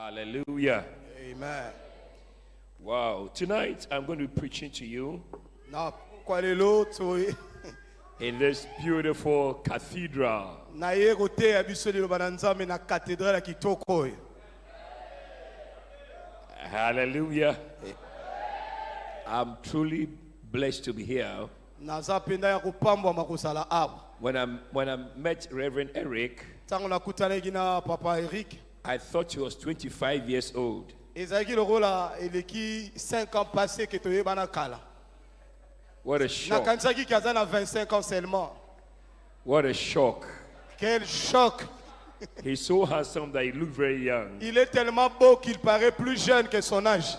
Hallelujah. Amen. Wow. Tonight I'm going to be preaching to you in this beautiful cathedral. Hallelujah. I'm truly blessed to be here. When I met Reverend Eric, I thought he was 25 years old. What a shock. What a shock. Quel choc. He's so handsome that he looks very young. Il est tellement beau qu'il paraît plus jeune que son âge.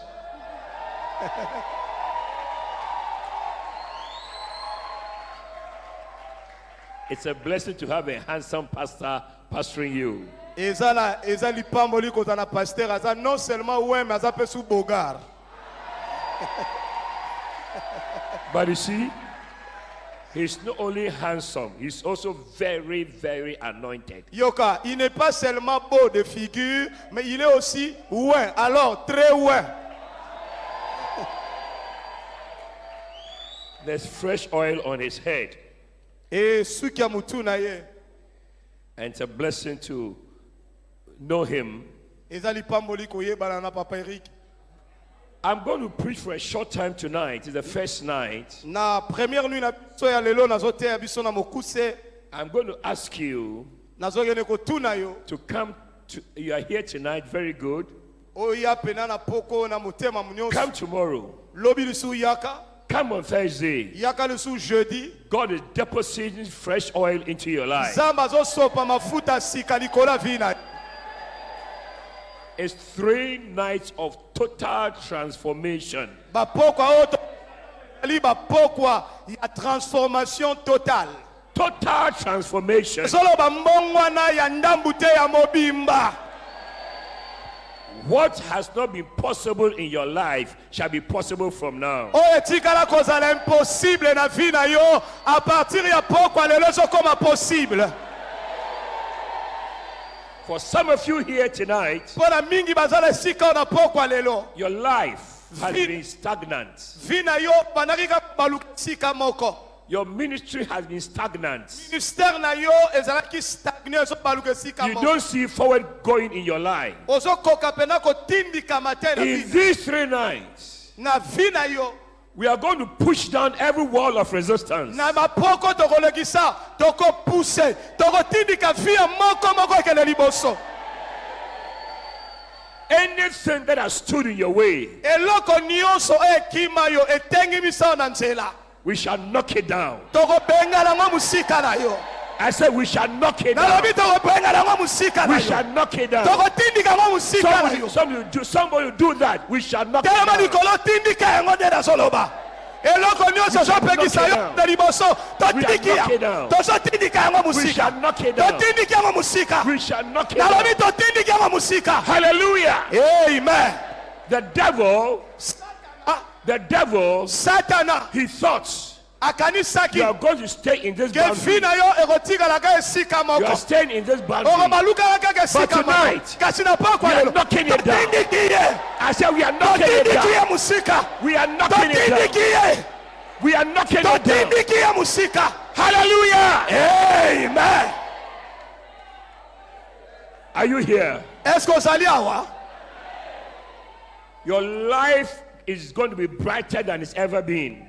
It's a blessing to have a handsome pastor pastoring you. Non seulement ouais, mais peut sous bogar. But you see, he's not only handsome, he's also very, very anointed. Yoka, il n'est pas seulement beau de figure, mais il est aussi ouais, alors très ouais. There's fresh oil on his head. Et sukiamutu na ye. And it's a blessing to know him. I'm going to preach for a short time tonight. It's the first night. I'm going to ask you to come to, you are here tonight, very good. Come tomorrow. Come on Thursday. God is depositing fresh oil into your life. It's 3 nights of total transformation. Transformation totale. Total transformation. What has not been possible in your life shall be possible from now. For some of you here tonight, your life has been stagnant. Your ministry has been stagnant. You don't see forward going in your life. In these 3 nights, we are going to push down every wall of resistance. Anything that has stood in your way, we shall knock it down. I said we shall knock it down. We shall knock it down. Somebody do that. We shall knock it down. We shall knock it down. We shall knock it down. Hallelujah. Amen. The devil, Satan, he thought you are going to stay in this boundary. You are staying in this boundary. But tonight, we are knocking it down. I said we are knocking it down. We are knocking it down. We are knocking it down. Hallelujah. Amen. Are you here? Your life is going to be brighter than it's ever been.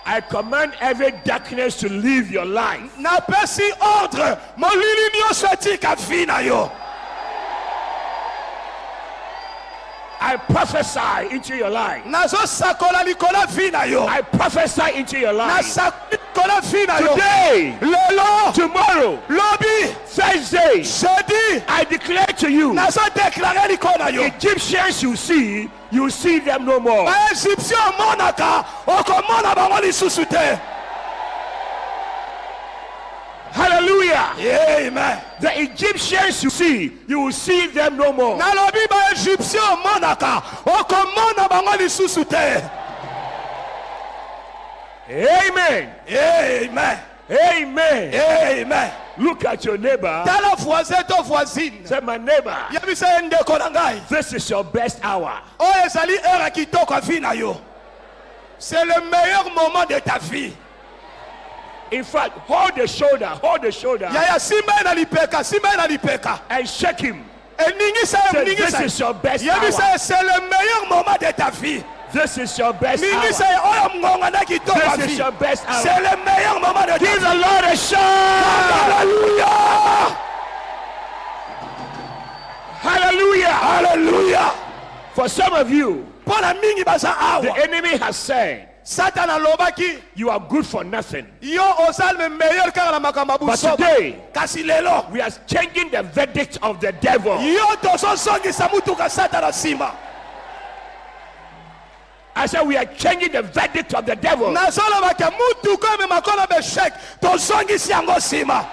I command every darkness to leave your life. I prophesy into your life. I prophesy into your life. Today, tomorrow, Thursday, I declare to you, Egyptians you see them no more. Hallelujah. Amen. The Egyptians you will see them no more. Amen. Amen. Amen. Amen. Look at your neighbor. Tala voisin to voisine. Say, my neighbor, Yebisa ndeko na ngai. this is your best hour. Oyo ezali heure kitoko ya vie na yo. C'est le meilleur moment de ta vie. In fact, hold the shoulder, Yaya simba na lipeka. and shake him. Eningisa Say, this is your best hour. Yebisa c'est le meilleur moment de ta vie. This is your best hour. Ningisa oyo mngonga na kitoko ya This is vie. your best hour. C'est le meilleur moment de ta vie. Give the Lord a shout. Hallelujah. Hallelujah. Hallelujah. For some of you, Pona mingi baza the awa. enemy has said, Satan alobaki. you are good for nothing. Yo osal me meilleur kaka na makambo But buso. today, Kasi lelo. we are changing the verdict of the devil. Yo tososongisa mutu ka Satan asima. I said, we are changing the verdict of the devil. Nazoloba ke mutu ko me makola be shek. Tosongisi yango sima.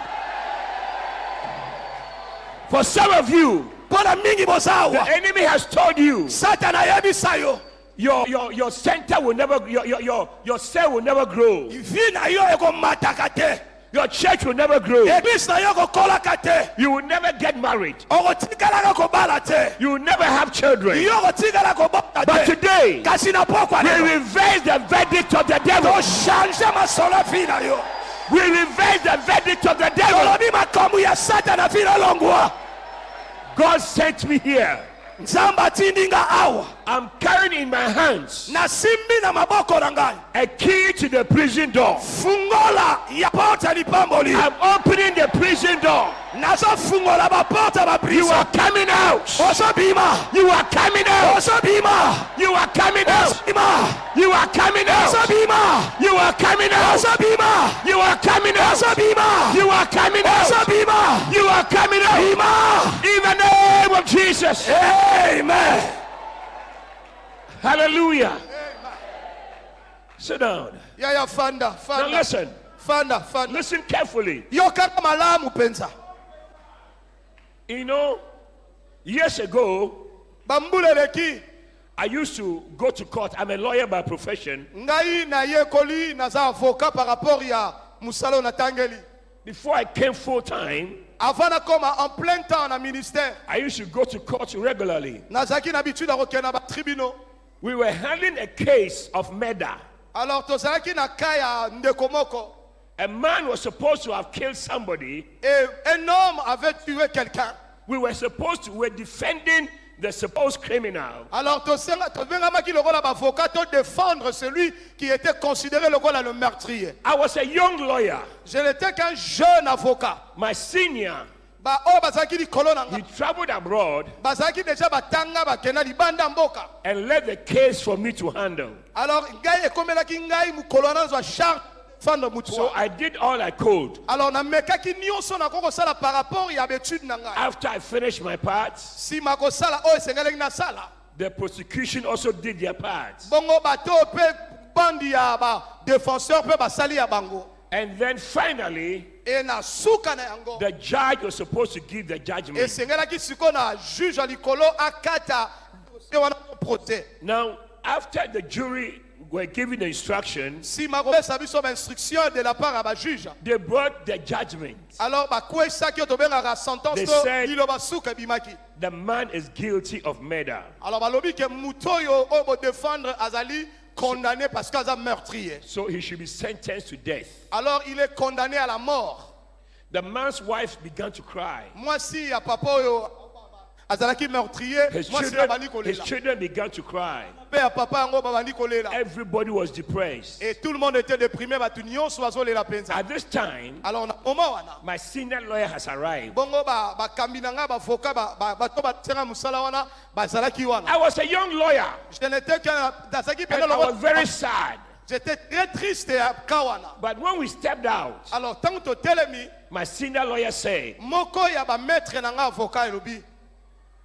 For some of you, Pona mingi the bozawa. enemy has told you Satan ayebisa yo. your center will never, your cell will never grow. Vi na yo eko mataka te. Your church will never grow. Ebis na yo ko kolaka te. You will never get married. Okotikala ko bala te. You will never have children. Yo kotikala ko bala But te. today, Kasi na pokwa we lelo. reverse the verdict of the devil. To change masolo vi na yo. We reverse the verdict of the devil. Tolobi makambu ya Satan na vi na longwa. God sent me here. Nzamba tindinga awa. I'm carrying in my hands Na simbi na maboko na ngai. a key to the prison door. Fungola ya porta lipamboli. I'm opening the prison door. Nazo fungola ba porta ba You prison. are coming out. Oso bima. You are coming out. Oso bima. You are coming out. Oso bima. You are coming Oso out. bima. You are coming out. Oso bima. You are coming Oso out. bima. You are coming Oso out. bima. You are coming out. Bima. In the name of Jesus. Amen. Hallelujah. Sit down. Ya fanda. Now listen. Fanda. Listen carefully. Yo kaka malamu penza. You know, years ago, Bambuleleki. I used to go to court. I'm a lawyer by profession. Ngai na yekoli na za avocat par rapport ya musalo na tangeli. Before I came full time, Avant na koma en plein temps na ministère. I used to go to court regularly. Nazaki na habitude akokena ba tribunaux. We were handling a case of murder. Alors tozalaki na kaya ndeko moko. A man was supposed to have killed somebody. Et un homme avait tué quelqu'un. We were defending the supposed criminal. Alors tobengamaki lokola ba avocat to défendre celui qui était considéré lokola le meurtrier. I was a young lawyer. Je n'étais qu'un jeune avocat. My senior, Ba o bazaki likolo na he nga. traveled abroad Bazaki déjà batanga bakena libanda mboka. and left the case for me to handle. Alors ngai ekomelaki ngai mukolo na zwa charge fanda mutu. So I did all I could. Alors na mekaki nyonso na koko sala par rapport ya habitude na ngai. After I finished my part, Si mako sala o esengeleki na sala. the prosecution also did their part. Bongo bato pe bandi ya ba défenseur pe basali ya bango. And then finally, E na suka na yango. the judge was supposed to give the judgment. Esengelaki siko na juge alikolo akata dossier wana proté. Now, after the jury were given the instructions, Si mako pesa biso ba instruction de la part ya ba juge. they brought the judgment. Alors ba kwesaki to benga sentence They to said- ilo basuka bimaki. The man is guilty of murder. Alors balobi ke mutoyo o bo défendre azali condamné parce qu'il a meurtrier. So he should be sentenced to death. Alors il est condamné à la mort. The man's wife began to cry. Moi si ya papa oyo azalaki meurtrier, His moi si babandi his kolela. children began to cry. Pe ya papa yango babandi kolela. Everybody was depressed. Et tout le monde était déprimé, batu nyonso bazolela penza. At this time, Alors na moment wana my senior lawyer has arrived. bongo ba kambi na nga ba avocat ba to batenga musala wana bazalaki wana. I was a young lawyer. Je n'étais qu'un dasaki And I was very sad. J'étais très triste à kawana. But when we stepped out, Alors tant que telemi my senior lawyer said, moko ya ba maître na nga avocat elobi.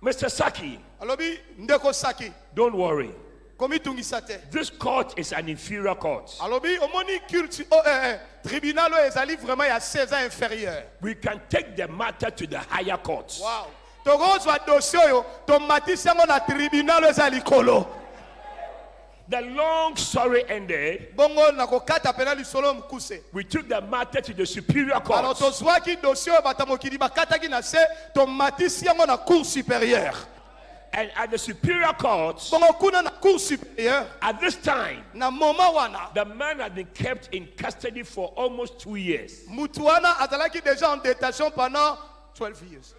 Mr. Saki, Alobi ndeko saki don't worry. komi tungisa te. This court is an inferior court. Alobi omoni culte tribunal o ezali vraiment ya 16 ans inférieur. We can take the matter to the higher court. Wow. Tokozwa dossier oyo tomatisi yango na tribunal ezali kolo. the long story ended. Bongo nakokata pena lisolo mkuse. We took the matter to the superior court. Alors tozwaki dossier batamokili bakataki na se to matisi yango na cour supérieure. And at the superior court, Bongo kuna na cour supérieure. at this time, Na moment wana. the man had been kept in custody for almost 2 years. Mutu wana azalaki déjà en détention pendant 12 years.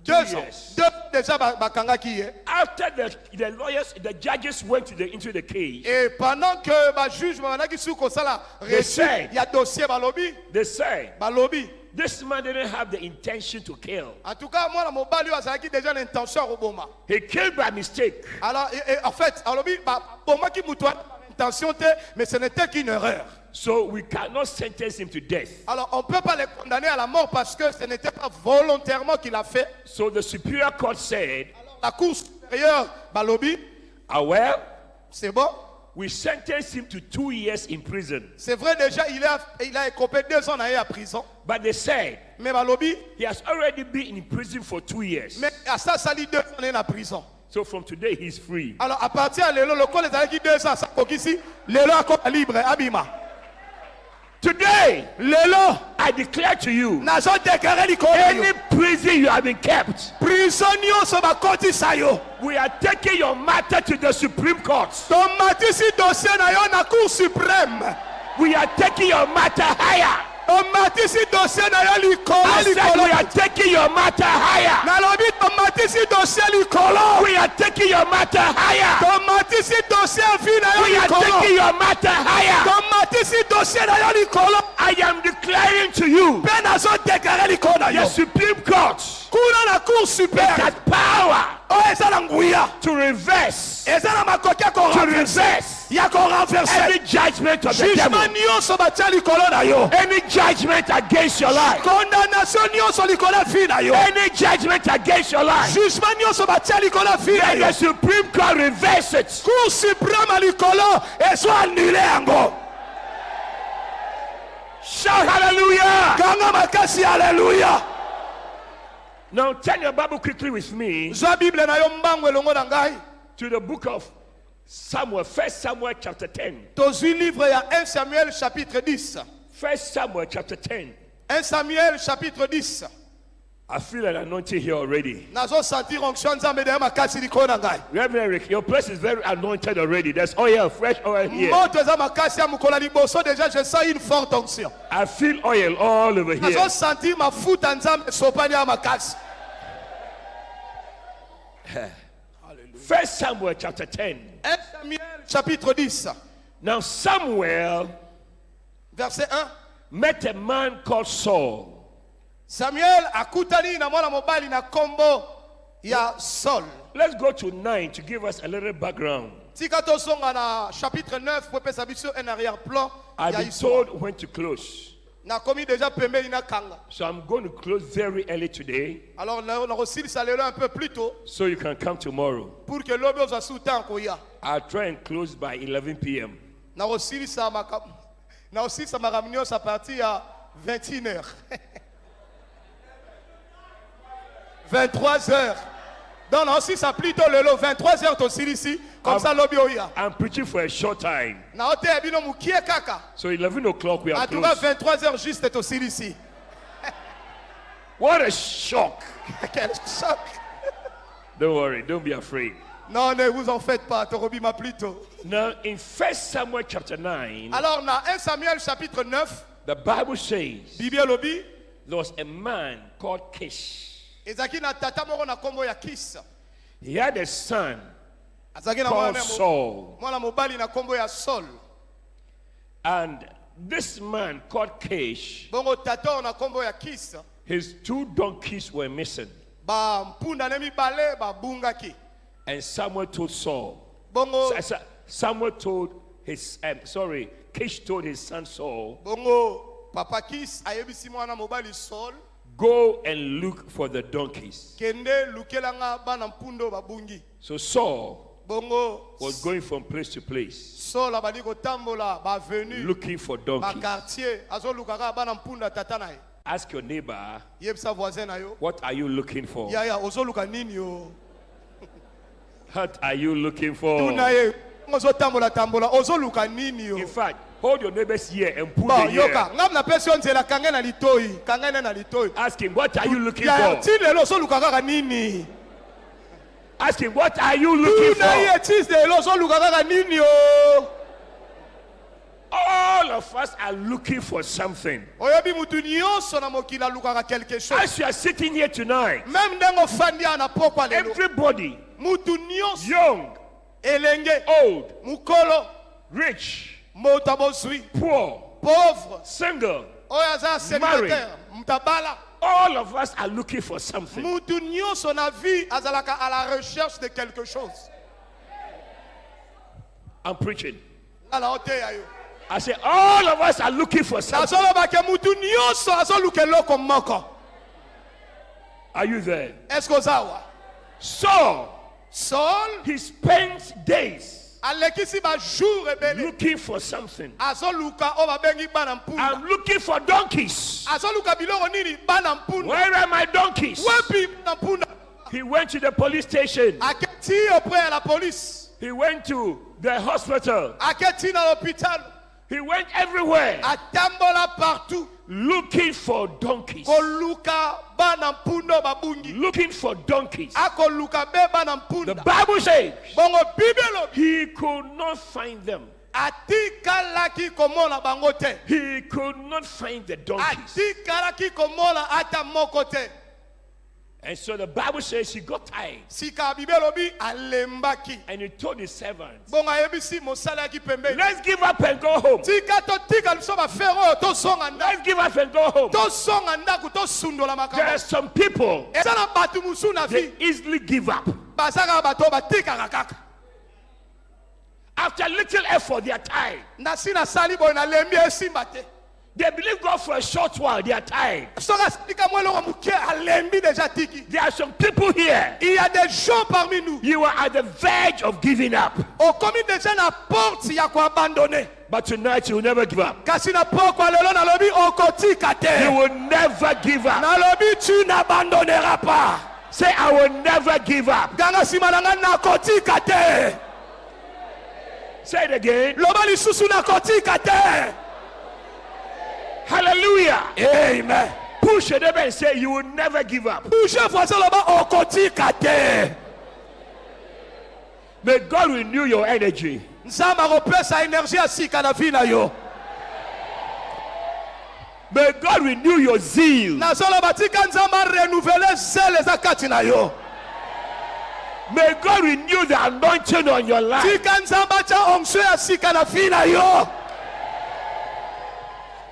2 years. ans. Déjà bakangaki ye. After the lawyers, the judges went into the case, Et pendant que ba juge banaki sou kosala said- reçu ya dossier balobi, they said, balobi. this man didn't have the intention to kill. En tout cas, moi, mobali azalaki déjà l'intention à Obama. He killed by mistake. Alors, en fait, alobi, Obama qui moutoua intention te, mais ce n'était qu'une erreur. So we cannot sentence him to death. Alors, on ne peut pas le condamner à la mort parce que ce n'était pas volontairement qu'il a fait. So the superior court said, La cour supérieure, balobi, well, c'est bon. we sentenced him to 2 years in prison. C'est vrai déjà, il a écopé 2 ans à prison. But they said, Mais balobi, he has already been in prison for 2 years. mais à ça, ça dit 2 ans à prison. So from today, he's free. Alors, à partir de l'élo, le col est avec 2 ans, ça ici, l'élo est libre, abima. Today, L'élo, I declare to you, nazo déclaré l'icône. any prison you have been kept, Prisonnier sur ma côte sayo. we are taking your matter to the Supreme Court. Ton matisi dossier na yo na cour suprême. We are taking your matter higher. Ton matisi dossier na yo I said we likolo. are taking your matter higher. Na lobi ton matisi dossier likolo. We are taking your matter higher. Ton matisi dossier vi na We yo are likolo. taking your matter higher. Ton matisi dossier na yo likolo. I am declaring to you, Pe nazo déclaré likolo na the yo. Supreme Court Kuna na cour suprême. has power O eza na nguya. to reverse, Eza na makoki ko to renverser. reverse Ya ko renverser. any judgment of the devil, Jugement nyonso batia likolo na yo. any judgment against your life, Condamnation nyonso likolo fi na yo. any judgment against your life. Jugement nyonso batia likolo fi na Let yo. the Supreme Court reverse it. Cour suprême likolo ezo annulé yango. Shout hallelujah. Kanga makasi haleluya. Now turn your Bible quickly with me Zwa Bible na yo mbango elongo na ngai. to the book of Samuel, 1 Samuel chapter 10. Tozwi livre ya 1 Samuel chapitre 10. 1 Samuel chapter 10. 1 Samuel chapitre 10. I feel an anointing here already. Nazo sentir onction nzambe de makasi likolo na ngai. Reverend Rick, your place is very anointed already. There's oil, fresh oil here. Moto eza makasi ya mukola liboso déjà je sens une forte onction. I feel oil all over here. Nazo sentir mafuta nzambe sopani ya makasi. 1 Samuel chapter 10. 1 Samuel chapitre 10. Now Samuel Verset 1. met a man called Saul. Samuel akutani na mwana mobali na kombo ya Saul. Let's go to 9 to give us a little background. Tika tosonga na chapitre 9 pour pesa biso un arrière-plan I've ya been histoire. told when to close. Na komi déjà pembeni na kanga. So I'm going to close very early today Alors on a reçu ça lelo un peu plus tôt so you can come tomorrow. pour que lobi oza souta koya. I'll try and close by 11 p.m. Na reçu ça makamnyo à partir à 21h. 23h. Donc on aussi ça plutôt lelo 23h to ici comme ça lobi oya. I'm preaching for a short time. Na ote bino mukie kaka. So 11 o'clock we are En tout cas closed. 23h juste to ici. What a shock. Quel choc. Don't worry, don't be afraid. Non, ne vous en faites pas, Torobi m'a plus tôt. Now in 1 Samuel chapter 9, Alors, dans 1 Samuel chapitre 9, the Bible says Bible lobi, there was a man called Kish. ezaki na tata moko na kombo ya Kis. He had a son Azaki na called Saul. mwana mobali na kombo ya Saul. And this man called Kish, Bongo tata na kombo ya Kis. his 2 donkeys were missing. Ba mpunda ne mibale ba bungaki. And Samuel told Saul. Bongo Samuel told his, Kish told his son Saul, bongo papa Kis ayebisi mwana mobali Saul, go and look for the donkeys. kende lukelanga bana mpundo babungi. So Saul Bongo was going from place to place, Saul abali kotambola ba venu looking for ba donkeys. quartier azolukaka bana mpunda tata na ye. Ask your neighbor, Yebisa voisin na yo. what are you looking for? Ya ozoluka nini yo? What are you looking for? Tuna ye ozotambola tambola ozoluka nini yo. In fact, hold your neighbor's ear and pull Bon, the ear. yoka, ngam na pesi onzela kange na litoi, kange na litoi. Ask him, what are you looking Ya for? ti lelo ozoluka kaka nini? Ask him, what are you looking Na for? ye ti lelo ozoluka kaka nini yo? All of us are looking for something. Oyebi mutu nyonso na mokili alukaka quelque chose. As you are sitting here tonight, Même ndengo fandia na pokwa lelo. everybody, Mutu nyonso, young, elenge, old, mukolo, rich, moto abozwi, poor, pauvre, single, oyo aza célibataire, mutabala. all of us are looking for something. Mutu nyonso na vie azalaka à la recherche de quelque chose. I'm preaching. Ala oteya yo. I say, all of us are looking for something. Nazoloba ke mutu nyonso azoluka eloko moko. Are you there? Est-ce que ozawa? Saul, He spent days alekisi ba jour ebele. looking for something. Azoluka o babengi bana mpunda. I'm looking for donkeys. Azoluka biloko nini bana mpunda. Where are my donkeys? Wapi bana mpunda? He went to the police station. Aketi auprès à la police. He went to the hospital. Aketi na l'hôpital. He went everywhere Atambola partout. looking for donkeys. Koluka bana mpundo babungi. Looking for donkeys. Akoluka be bana The mpunda. Bible says Bongo bibelo. he could not find them. Atikalaki komona bango te. He could not find the donkeys. Atikalaki komona ata moko te. And so the Bible says he got tired. Sika bibelo bi alembaki. And he told his servants, Bongo ayebisi mosala ki pembe. let's give up and go home. Tika to tika biso ba fero to songa nda. Let's give up and go home. To songa ndaku to sundola There are makambo. some people, Ezana batu musu na they vie. easily give up. Bazaka bato batika kaka. After little effort, they are tired. Nasina sali boy na lembi esimba te. They believe God for a short while, they are tired. Soka sika mwelo wa muke alembi deja tiki. There are some people here, Il y a des gens parmi nous. you are at the verge of giving up. Au commis déjà na porte ya ko abandonner. But tonight you will never give up. Kasi na poko lelo na lobi okotika You te. will never give up. Na lobi tu n'abandonneras pas. Say, I will never give up. Ganga sima na nga na kotika te. Say it again. Loba lisusu na kotika te. Hallelujah. Amen. Push your neighbor and say, you will never give up. Bouge voisin loba okotika te. May God renew your energy. Nzamba repesa énergie asika na vie na yo. May God renew your zeal. Nazoloba tika nzamba renouveler zele za kati na yo. May God renew the anointing on your life. Tika nzamba cha onction asika na vie na yo.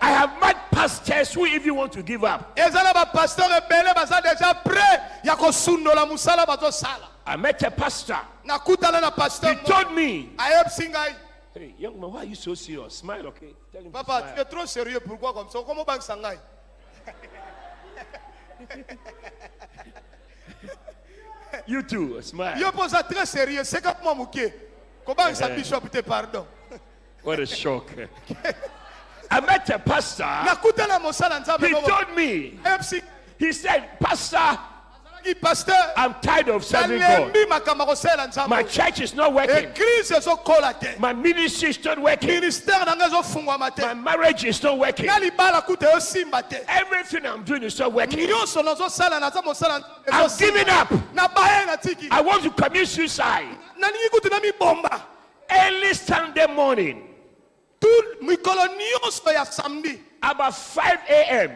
I have met pastors who even want to give up. Ezala ba pasteur ebele baza déjà prêt ya kosundola musala bazo sala. I met a pastor. Nakutana na pasteur. He told me, Ayeb singai. hey, young man, why are you so serious? Smile, okay? Tell him to Papa, tu smile. es trop sérieux pourquoi comme ça? Comment bang sangai? You too, smile. Yo posa très sérieux, c'est comme moi muke. Comment ça bishop te pardon? What a shock. I met a pastor. Nakutana musala nzambe. He told me, Ayeb singai. he said, Pastor, Pasteur, I'm tired of serving God. nalembi makambo kosala nzambe. My church is not working. Église ezokola te. My ministry is not working. Ministère na nga ezofungwama te. My marriage is not working. Na libala kuta eyosimba te. Everything I'm doing is not working. Nyonso nazosala naza mosala I'm giving up. na baye na tiki. I want to commit suicide. Nalingi kutu na mibomba. Early Sunday morning, Tout mikolo nyonso ya samedi. about 5 a.m.,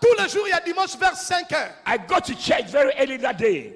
Tous les jours, il y a dimanche vers 5 heures. I got to church very early that day.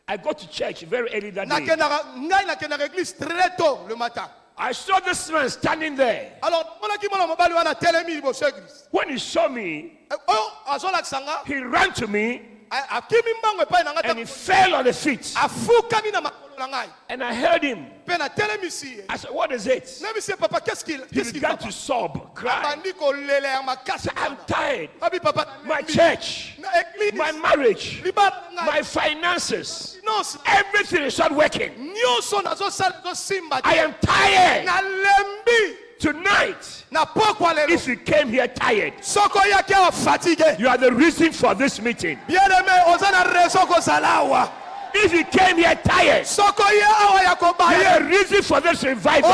I got to church very early that day. Ngai nakendaka église très tôt le matin. I saw this man standing there. Alors, monaki mwana mobali wana telemi liboso église. When he saw me, Oyo azolakisa nga, he ran to me akimi mbango epai na nga and he fell on the feet. afukami na makolo na ngai. And I heard him. Pe na telemisi ye. I said, what is it? Nabisi papa, qu'est-ce He qu'il began papa? to sob, cry. Bandi kolele ya makasi. I'm tired. Abi papa, My church, na église, my marriage, libala ngai. my finances, Nyonso, everything is not working. nyonso nazosala zosimba te. I am tired. Nalembi Tonight, na pokwa lelo. if you came here tired, Soko yaki awa fatigué. you are the reason for this meeting. Bien-aimé, oza na raison kozala awa. If you came here tired, be a reason for this revival.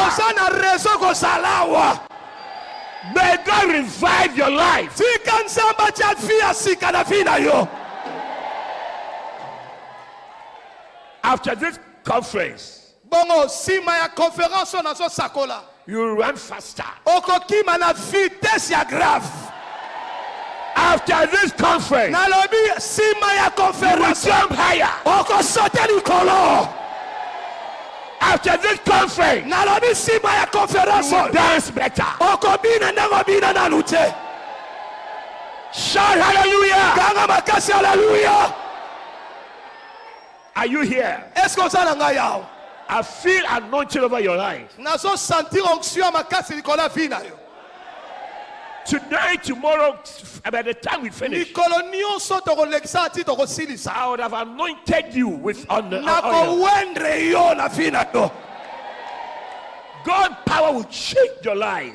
May God revive your life. After this conference, you run faster. After this conference, you will jump higher. After this conference, you will dance better. Shout hallelujah. Are you here? I feel anointed over your life. Tonight, tomorrow, by the time we finish, I would have anointed you with oil. God's power will change your life.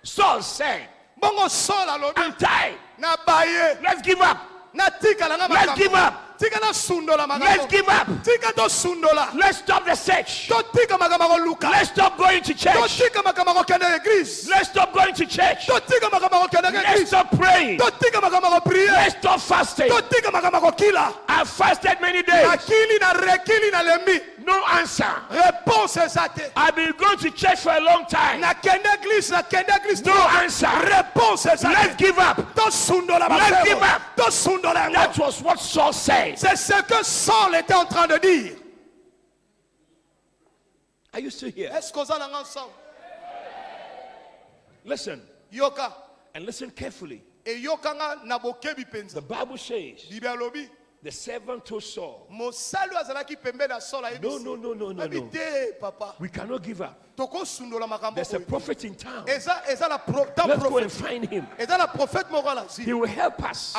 Saul said, I'm tired. Let's give up. Let's give up. Let's give up. Let's stop the search. Let's stop going to church. Let's stop going to church. Let's stop praying. Let's stop fasting. I've fasted many days. No answer. I've been going to church for a long time. No answer. Let's give up. Let's give up. That was what Saul said. C'est ce que Saul était en train de dire. Are you still here? Est-ce qu'on est ensemble? Listen. Yoka. And listen carefully. Et yokanga na bokebi penza. The Bible says. Bible lobi. The servant told Saul. No. Papa. We cannot give up. There's There's a prophet in town. Let's go and find him. He will help us.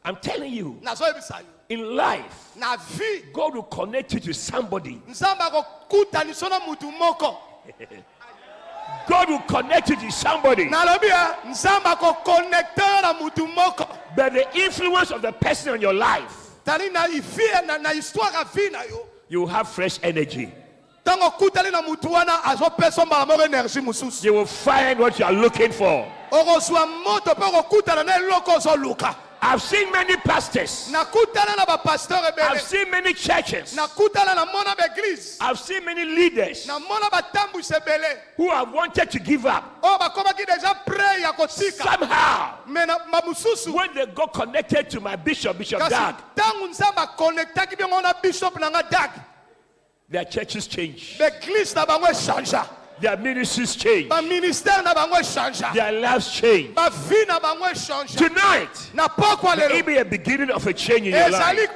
I'm telling you, in life, God will connect you to somebody. God will connect you to somebody. But the influence of the person on your life, you will have fresh energy. You will find what you are looking for. I've seen many pastors. I've seen many churches. I've seen many leaders who have wanted to give up. Somehow, when they got connected to my Bishop Dag, their churches change. Their ministries change. Their lives change. Tonight, it be a beginning of a change in your life.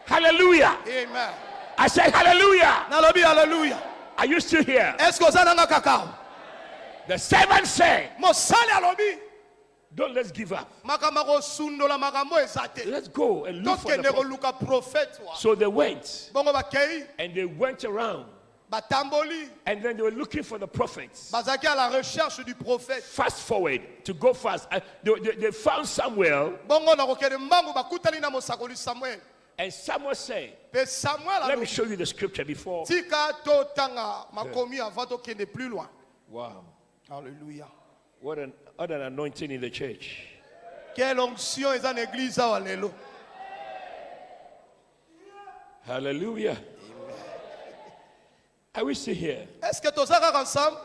Hallelujah. Amen. I say hallelujah. Hallelujah. Are you still here? The servant said, don't let's give up. Let's go and look for the prophet. So they went. And they went around. And then they were looking for the prophets. Fast forward, to go fast. They found Samuel. And Samuel said, let me show you the scripture before. Wow. Hallelujah. What an anointing in the church. Quelle onction est en église à Alléluia. Hallelujah. Are we still here? Est-ce que tous sommes ensemble?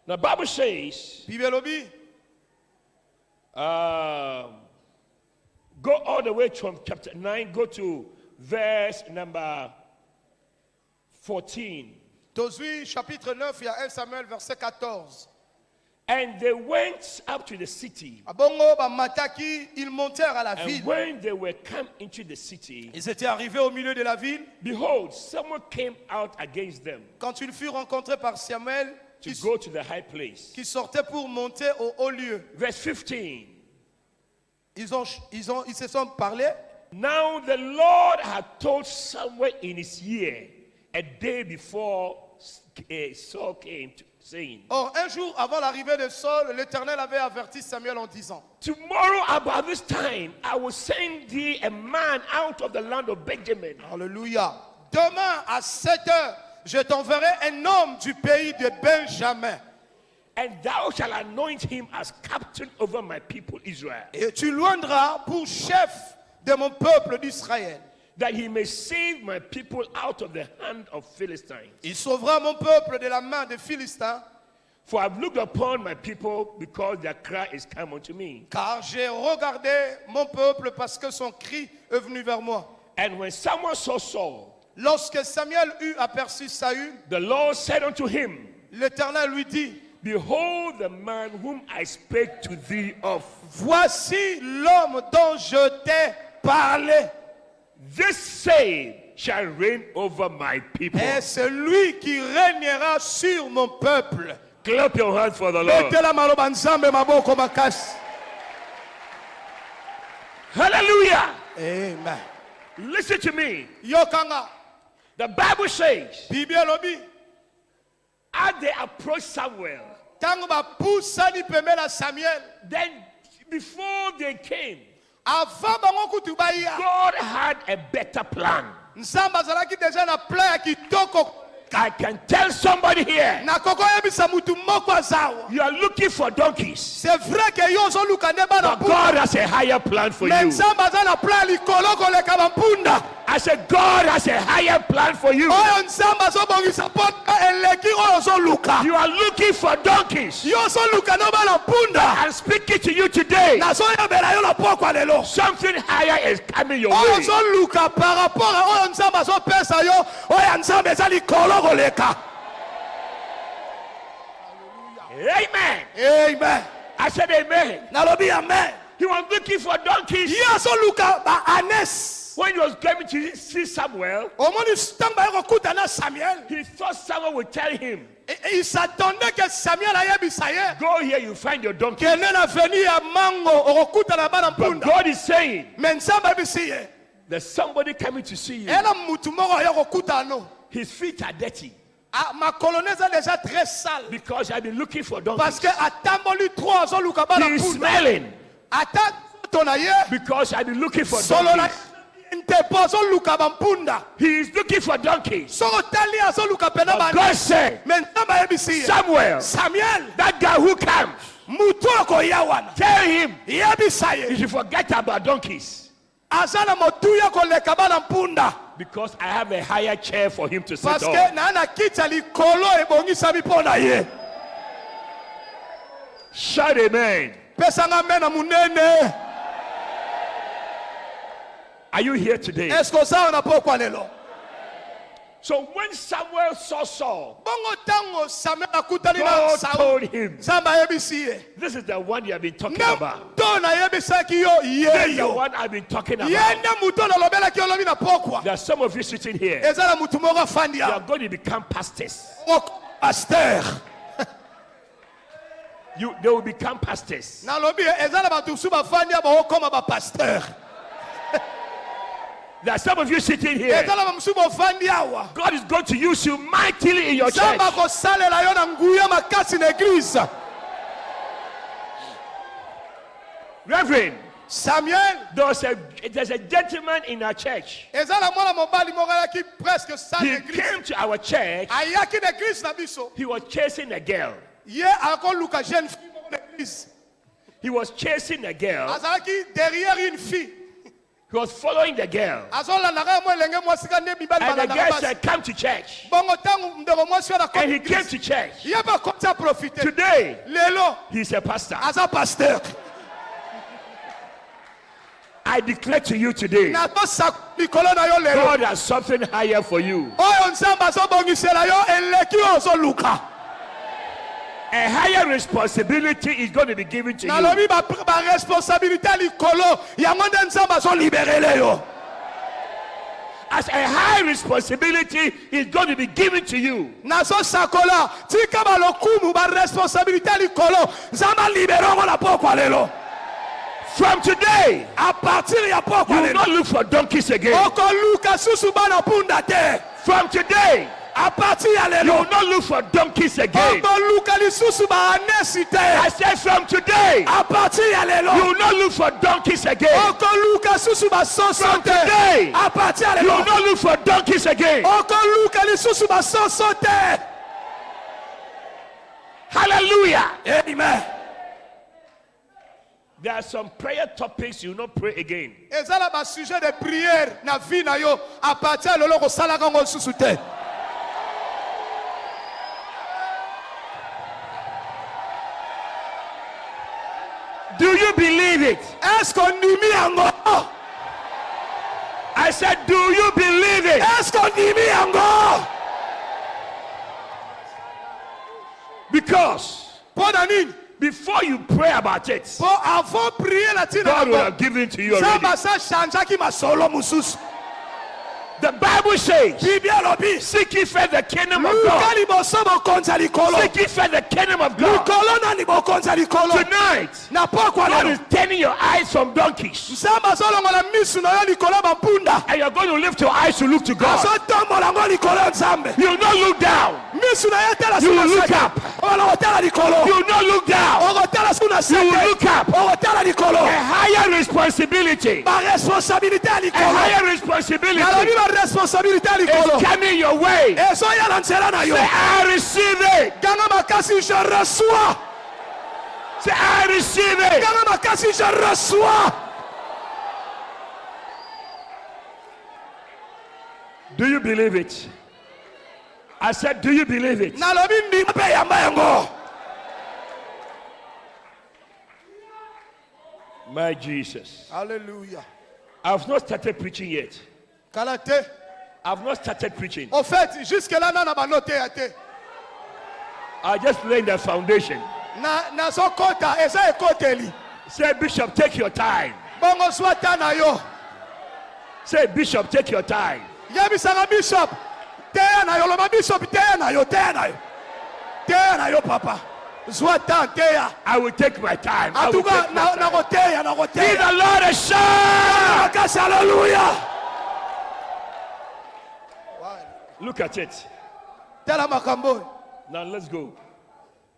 The Bible says, go all the way from chapter 9, go to verse number 14. Chapitre 9, il y a 1 Samuel, verset 14. And they went up to the city. And when they were come into the city, ils étaient arrivés au milieu de la ville. Behold, someone came out against them. Quand ils furent rencontrés par Samuel, to go to the high place. Qui sortait pour monter au haut lieu. Verse 15. Ils se sont parlé. Now the Lord had told Samuel in his ear a day before Saul came saying, Or, un jour avant l'arrivée de Saul, l'Éternel avait averti Samuel en disant, tomorrow about this time, I will send thee a man out of the land of Benjamin. Alléluia. Demain à 7 heures, je t'enverrai un homme du pays de Benjamin. And thou shalt anoint him as captain over my people Israel, Et tu l'oindras pour chef de mon peuple d'Israël. that he may save my people out of the hand of Philistines. Il sauvera mon peuple de la main des Philistins, For I've looked upon my people because their cry is come unto me. car j'ai regardé mon peuple parce que son cri est venu vers moi. And when someone saw Saul, Lorsque Samuel eut aperçu Saül, the Lord said unto him, l'Éternel lui dit, behold the man whom I spake to thee of. voici l'homme dont je t'ai parlé. This same shall reign over my people. Et c'est lui qui régnera sur mon peuple. Clap your hands for the Lord. Betela maloba nzambe maboko makasi. Hallelujah. Amen. Listen to me. Yokanga, The Bible says, Bible elobi, as they approached Samuel, tango bapusani pembela Samuel, then before they came, avant bango kutu baya, God had a better plan. nzambe azalaki deja na plan ya kitoko. I can tell somebody here, Na koko yebisa mutu moko azawa. you are looking for donkeys, C'est vrai que yo ozoluka nde bana but God has a higher plan for mais you. nzambe aza na plan likolo koleka bampunda. I said, God has a higher plan for you. Oyo nzambe azobongisa mpona eleki oyo ozoluka. You are looking for donkeys. Yo ozoluka nde bana mpunda. I'm speaking to you today. Nazoyebela yo na pokwa lelo. Something higher is coming your Oyo way. ozoluka par rapport a oyo nzambe azopesa yo, oyo nzambe eza likolo koleka. Amen. Amen. I said amen. Nalobi amen. He was looking for donkeys. Ye azoluka ba anes. When he was coming to see Samuel, Omoni ntango ayokokuta na Samuel. he thought someone would tell him, Il s'attendait que Samuel ayebisa ye. go here, you find your donkey. Kende na veni ya mango okokuta na bana But mpunda. God is saying, Mais nzambe ayebisi ye. there's somebody coming to see you. Ela mutu moko ayokokuta no. His feet are dirty Makolo eza déjà très sale. because I've been looking for Parce donkeys. que atamboli trop azoluka bana He is mpunda. smelling Ata to na ye. because I've been looking for Solo na donkeys. ntepo azoluka bampunda. He is looking for donkeys. Soko tali azoluka pena But bana. God said, Mais nzambe ayebisi ye. Samuel, Samuel, that guy who comes, mutu akoya wana. tell him Yebisa he ye. should forget about donkeys Aza na motuya koleka bana mpunda. because I have a higher chair for him to sit Parce on. que na kiti ya likolo ebongisami mpo na ye. Shout amen. Pesanga mena munene. Are you here today? Est-ce que ça on a pokwa lelo? So when Samuel saw Saul, Bongo tango Samuel akutani na God Saul. told him, Nzambe ayebisi ye. this is the one you have been talking about. To na yebisaki yo This ye is the yo. one I've been talking Ye about. nde mutu nalobelaki olobi na pokwa. There are some of you sitting here. Eza na mutu moko afandi You are ya. going to become pastors. Pasteur. They will become pastors. Nalobi eza na batu su bafandi ya bakoma ba pasteur. There are some of you sitting here. Eza na bamusu bafandi awa. God is going to use you mightily in your church. Nzambe akosalela yo na nguya makasi na église. Reverend, Samuel, there's a gentleman in our church. eza na mwana mobali moko ayaki presque sa He l'église. came to our church. Ayaki na église na biso. He was chasing a girl. Ye akoluka jeune fille moko na église. He was chasing a girl. Azalaki derrière une fille. He was following the girl. Azolandaka mo elenge mwasi ka nde mibali And the balangaka girl basi. said, come to church. Bongo tango ndeko mwasi wana And he komi came église. to church. Ye ba kota profiter. Today, Lelo he's a pastor. aza pasteur. I declare to you today, Na to sak likolo na yo lelo. God has something higher for you. Oyo nzambe azobongisela yo eleki oyo ozoluka. A higher responsibility is going to be given to you. Nalobi ba responsabilité ya likolo yango nde nzambe azoliberele yo. As a high responsibility is going to be given to you. Nazosakola tika balokumu ba responsabilité ya likolo nzambe aliberongo na pokwa lelo. From today, A partir ya pokwa you will lelo. not look for donkeys again. Okoluka susu bana punda te. From today, À partir de You will not look for donkeys again. I said from today, à partir de you will not look for donkeys again. From today, à partir you will not look for donkeys again. Hallelujah. Amen. There are some prayer topics you will not pray again. ezala ba sujet de prière na vie na yo à partir de loko salaka ngo susu te. Do you believe it? Est-ce qu'on y met encore? I said, do you believe it? Est-ce qu'on y met encore? Because Bonani, before you pray about it, pour avant prier la tina God will na have given to you ça already. ba sa chanja ki masolo mususu. The Bible says, Biblia lobi. seek ye first the kingdom of God. Lukali bosobo konza likolo. Seek ye first the kingdom of God. Likolo na ni bokonza likolo. Tonight, Na pokwa God lelo. is turning your eyes from donkeys. Samba solo ngola misu na yo likolo ba punda. And you're going to lift your eyes to look to God. So tombo la ngo likolo nzambe. You will not look down. Misu na yo tela You will suna look seke. up. Ola hotela likolo. You will not look down. Ola hotela suna You will seke. look up. Ola hotela likolo. A higher responsibility. Ba responsabilité A likolo. higher responsibility Nalobi ba responsabilité is likolo. coming your way. Eso ya na nzela na yo. Say, I receive it. Ganga makasi je reçois. Say, I receive it. Ganga makasi je reçois. Do you believe it? I said, do you believe it? Nalobi ndima pe yamba yango. My Jesus. Hallelujah. I've not started preaching yet. Kalate. I've not started preaching. Au fait, jusque là na ba noté ate. I just laying the foundation. Na so kota esa e koteli. Say, Bishop, take your time. Bongo swata na yo. Say, Bishop, take your time. Yabi sanga bishop. Teya na yo loma bishop teya na yo teya na yo. Teya na yo papa. Swata teya. I will take my time. I will Atuka take my na time. go teya na go Give teya. the Lord a shout. Makasi hallelujah. Look at it. Tela makambo. Now let's go.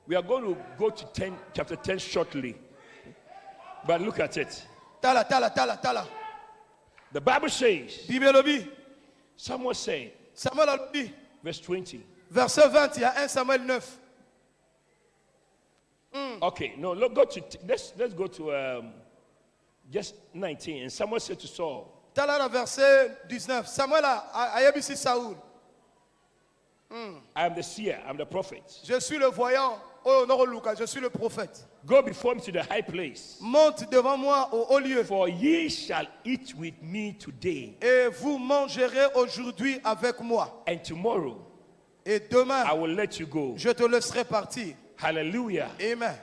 We are going to go to chapter 10 shortly. But look at it. Tala. The Bible says, Bible lobi. someone said, Samuel lobi. verse 20. Verset 20, il y a 1 Samuel 9. Okay, no, let's go to just 19. And someone said to Saul, Tala verset 19. Samuel a yebisi Saoul. I am the seer, I'm the prophet. Je suis le voyant. Oh non, Lucas, je suis le prophète. Go before me to the high place. Monte devant moi au haut lieu. For ye shall eat with me today, Et vous mangerez aujourd'hui avec moi. and tomorrow Et demain, I will let you go. je te laisserai partir. Hallelujah. Amen.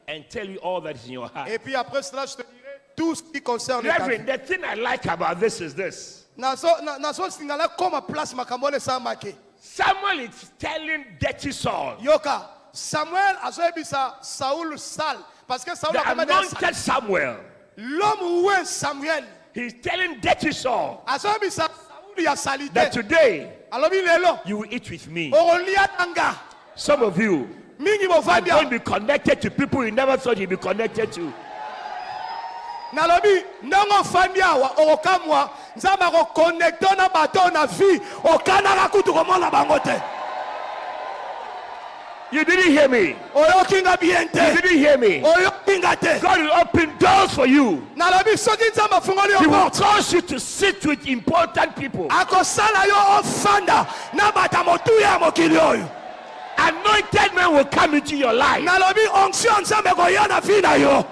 And tell you all that is in your heart. Et puis après cela, je te dirai tout ce qui concerne ta vie. Reverend, the thing I like about this is this. Nazo singala comme place makambole sa make. Samuel is telling dirty Saul, Yoka, Samuel a ebisa Saoul sale parce que Saoul the a anointed Samuel, l'homme oué Samuel. he's telling dirty Saul A ebisa Saoul ya salite. that today Alors lelo, you will eat with me. olia tanga. Some of you Mingi are going to bofandia. be connected to people you never thought you'd be connected to. Nalobi ndongo fandia wa okamwa nzamba ko connecter na bato na vie okana kutu komona bango te. You didn't hear me. Oyokinga bien You te. didn't hear me. Oyokinga te. God will open doors for you. Nalobi soki nzamba fungoli He will porte. cause you to sit with important people. Akosala yo ofanda na bata motuya mokili oyo. Anointed men will come into your life. Nalobi onction nzambe koyana vie na yo.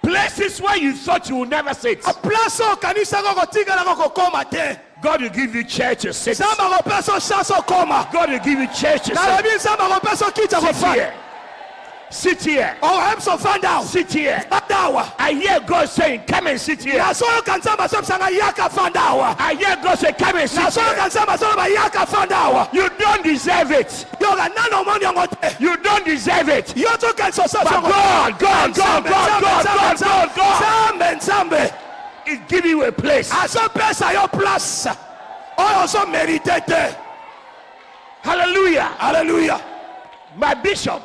Places where you thought you would never sit. A place okanisa ko kotikala ko koma te. God will give you church to sit. Nzamba ko peso chance okoma. God will give you church to sit. Nalobi nzamba ko peso kita ko Sit fa. here. Sit here. O hemso fanda. Sit here. Fandawa. I hear God saying, come and sit here. Na so kanzamba so sanga yaka fandawa. I hear God say, come and Na sit so here. kanzamba so ba yaka fandawa. You don't deserve it. Yo ga nano moni ngote. You don't deserve it. Yo to kanso so But God Nzambe is giving you a place. aso pesa yo place. oyo ozo mérité te. Hallelujah. Alléluia. My bishop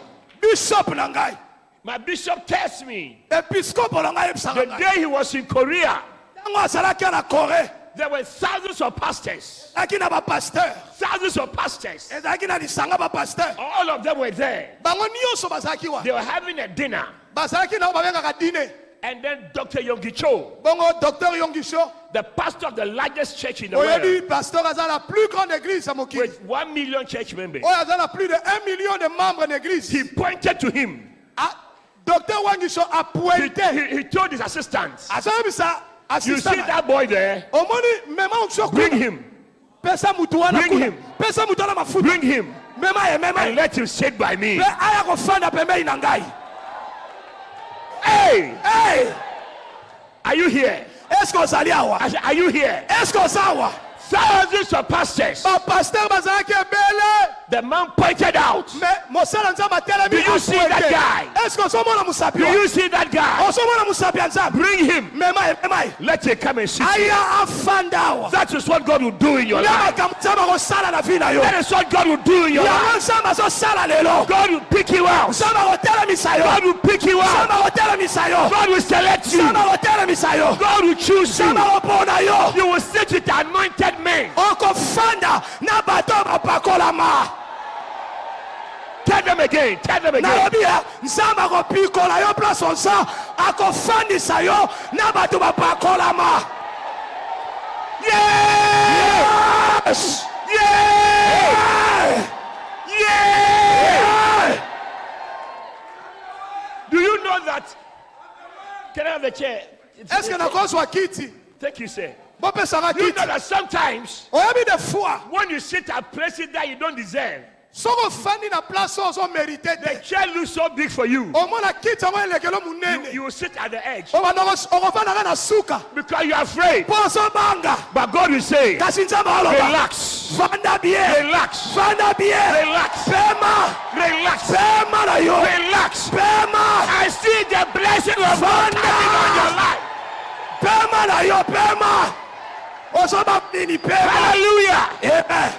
Na ngai. My bishop tells me Episcope na ngai the day he was in Korea, tango azalaki na Corée, there were thousands of pastors. ezalaki na bapasteur, Thousands of pastors. ezalaki na lisanga bapasteur. All of them were there. Bango nyonso bazalaki wa. They were having a dinner. Bazalaki na babengaka dîner. And then Dr. Yonggi Cho, Bongo Docteur Yonggi Cho, the pastor of the largest church in the world, oyebi pasteur aza la plus grande église à Mokili. with 1 million church members, Oyo aza na plus de 1 million de membres d'église. he pointed to him. Ah, Docteur Yonggi Cho a pointé. He told his assistants, Azobisa you see assistant. that boy there? Omoni mema onso Bring him. Pesa mutu wana Bring kuna. him. Pesa mutu wana mafuta. Bring him. Mema And let him sit by me. Pe aya kofanda pembeni na ngai. Hey, Hey, are you here? est-ce que ozali awa? I said, are you here? Est-ce que ozawa? Thousands of pastors. Ba pasteur bazalaki ebele. The man pointed out. Mais mosala nzambe atelemi. Do you see that guy? Est-ce que ozomona musapi Do wa? you see that guy? Ozomona musapi ya nzambe? Bring him. Mema. Let him come and sit here. Aya afanda awa. That is what God will do in your life. Nyama nzambe akosala na vie na yo. That is what God will do in your Yango life. nzambe azosala lelo. God will pick you out. Nzambe akotelemisa yo. God will pick you out. Nzambe akotelemisa yo. God will select you. Nzambe akotelemisa yo. God will choose you. Nzambe akopona yo. You will sit with anointed men. Okofanda na bato bapakolama. Tell them again. Tell them again. Nalobi ya nzambe akopikola yo place onsa akofandisa yo na bato bapakolama. Yes! Yeah! Yeah! Do you know that? Can I have the chair? Est-ce que nakozwa kiti? Thank you, sir. Bopesanga You know kiti. that sometimes Oyebi de fois when you sit at places that you don't deserve, soko fandi na place ozo mérité the te. chair looks so big for you. Omona kiti yango elekelo munene. You will sit at the edge Okofanda na suka. because you're afraid. Po ozobanga. But God will say, Kasi nzambe aloba. relax, Vanda bien. relax, Vanda bien. relax, Pema. relax, Pema na yo. relax. Pema. I see the blessing of God coming on your life. Pema na yo. Pema. Ozoba nini pema. Hallelujah. Amen.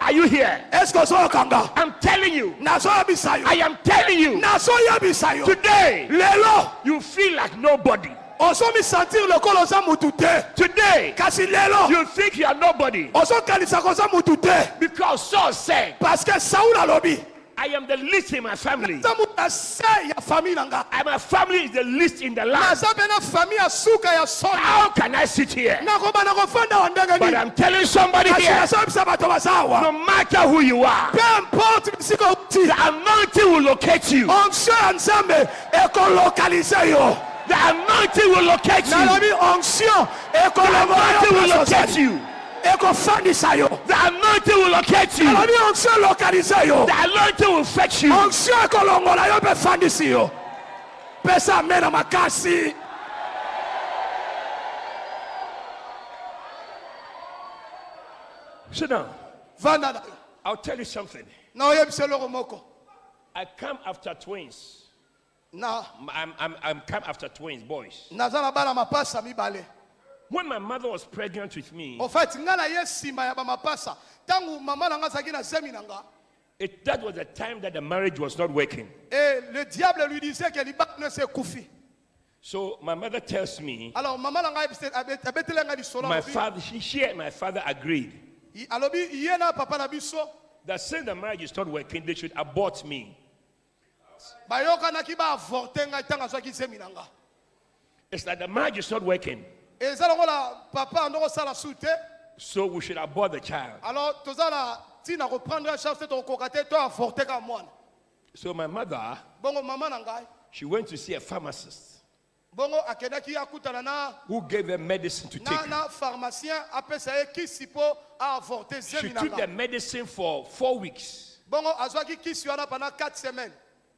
Are you here? Est-ce que ozokanga? I'm telling you. Nazoyebisa yo. I am telling you. Nazoyebisa yo. Today, Lelo. you feel like nobody. Ozomi sentir lokolo oza mutu te. Today, Kasi lelo. you think you are nobody. Ozokanisa koza mutu te. Because Saul said, Parce que Saoul alobi. I am the least in my family. Nzamu na se ya famille nanga. And my family is the least in the land. Naza pena famille ya suka ya soni. How can I sit here? Nakoba nakofanda wa ndenge But nini. I'm telling somebody Kasi here, nazoyebisa bato bazawa. no matter who you are, Peu importe bisika uti. the anointing will locate you. Onction ya nzambe ekolokalize yo. The anointing will locate you. Nalobi onction The anointing will locate ekolokalize yo. you. Ekofandisa yo. The anointing will locate you. Nalobi onction lokalize yo. The anointing will fetch you. Onction ekolongola yo pe fandisi yo. Pesa mena makasi. Sit down. Vanda na yo. I'll tell you something. Na oyebisa eloko moko. I come after twins. Na I'm come after twins, boys. naza na bana mapasa mibale. When my mother was pregnant with me, En fait, nga na ye nsima ya ba mapasa. Tangu mama na nga azalaki na zemi na nga. that was the time that the marriage was not working. Et le diable lui disait que libak ne se kufi. So my mother tells me, Alors maman na nga abetele nga lisolo. my father, she and my father agreed Alobi iye na papa na biso. that since the marriage is not working, they should abort me. Bayokanaki ba avorter nga tanga azwaki zemi na nga. It's like the marriage is not working, Eza longola papa ndoko sala sute. so we should abort the child. Alors tozala tina reprendre en charge to kokate to avorter ka mwana. So my mother, Bongo mama na ngai. she went to see a pharmacist Bongo akendaki akutana na who gave her medicine to take. na pharmacien apesa ye kisi po avorter She zemi na took the nga. medicine for 4 weeks. Bongo azwaki kisi wana pendant 4 semaines.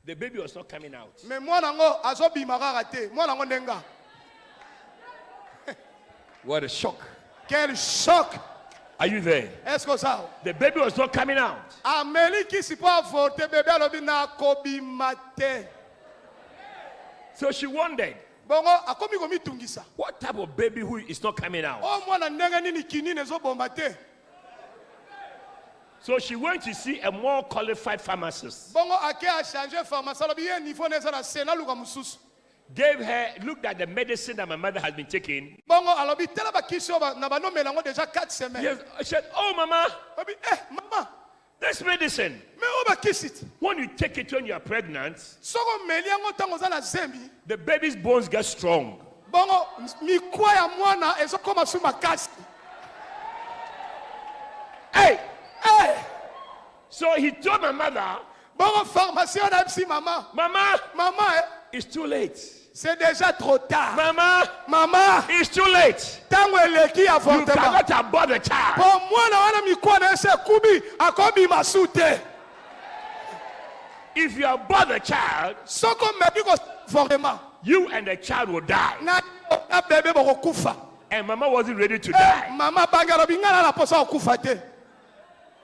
The baby was not coming out. Mais mwana ngo azobima kaka te. Mwana ngo ndenga. What a shock. Quel choc. Are you there? Est-ce que ça? The baby was not coming out. Ameli kisi po avorter bébé alobi na kobima te. So she wondered, Bongo akomi komitungisa. what type of baby who is not coming out? Oh mwana ndenge nini kinini ezobomba te. So she went to see a more qualified pharmacist. Bongo ake a changer pharmacien lobi ye niveau neza na sena luka mususu. Gave her, looked at the medicine that my mother has been taking. Bongo alobi tela ba kisho na ba no melango déjà 4 semaines. Yes, I said, oh mama, Lobi mama, this medicine, me o ba kisit. when you take it when you are pregnant, Soko meli yango tango za na zembi. the baby's bones get strong. Bongo mikwa ya mwana ezokoma su makasi. Hey! Eh, So he told my mother, bongo pharmacien na psi mama. Mama, Mama, it's too late. c'est déjà trop tard. Mama, Mama, it's too late. tango eleki You avortement. cannot abort the child. Po mwana wana mikwa na ese kubi akobi masute. If you abort the child, Soko meki ko avortement. you and the child will die. Na bebe boko kufa. And mama wasn't ready to die. Mama bangaro bingana na posa kufa te.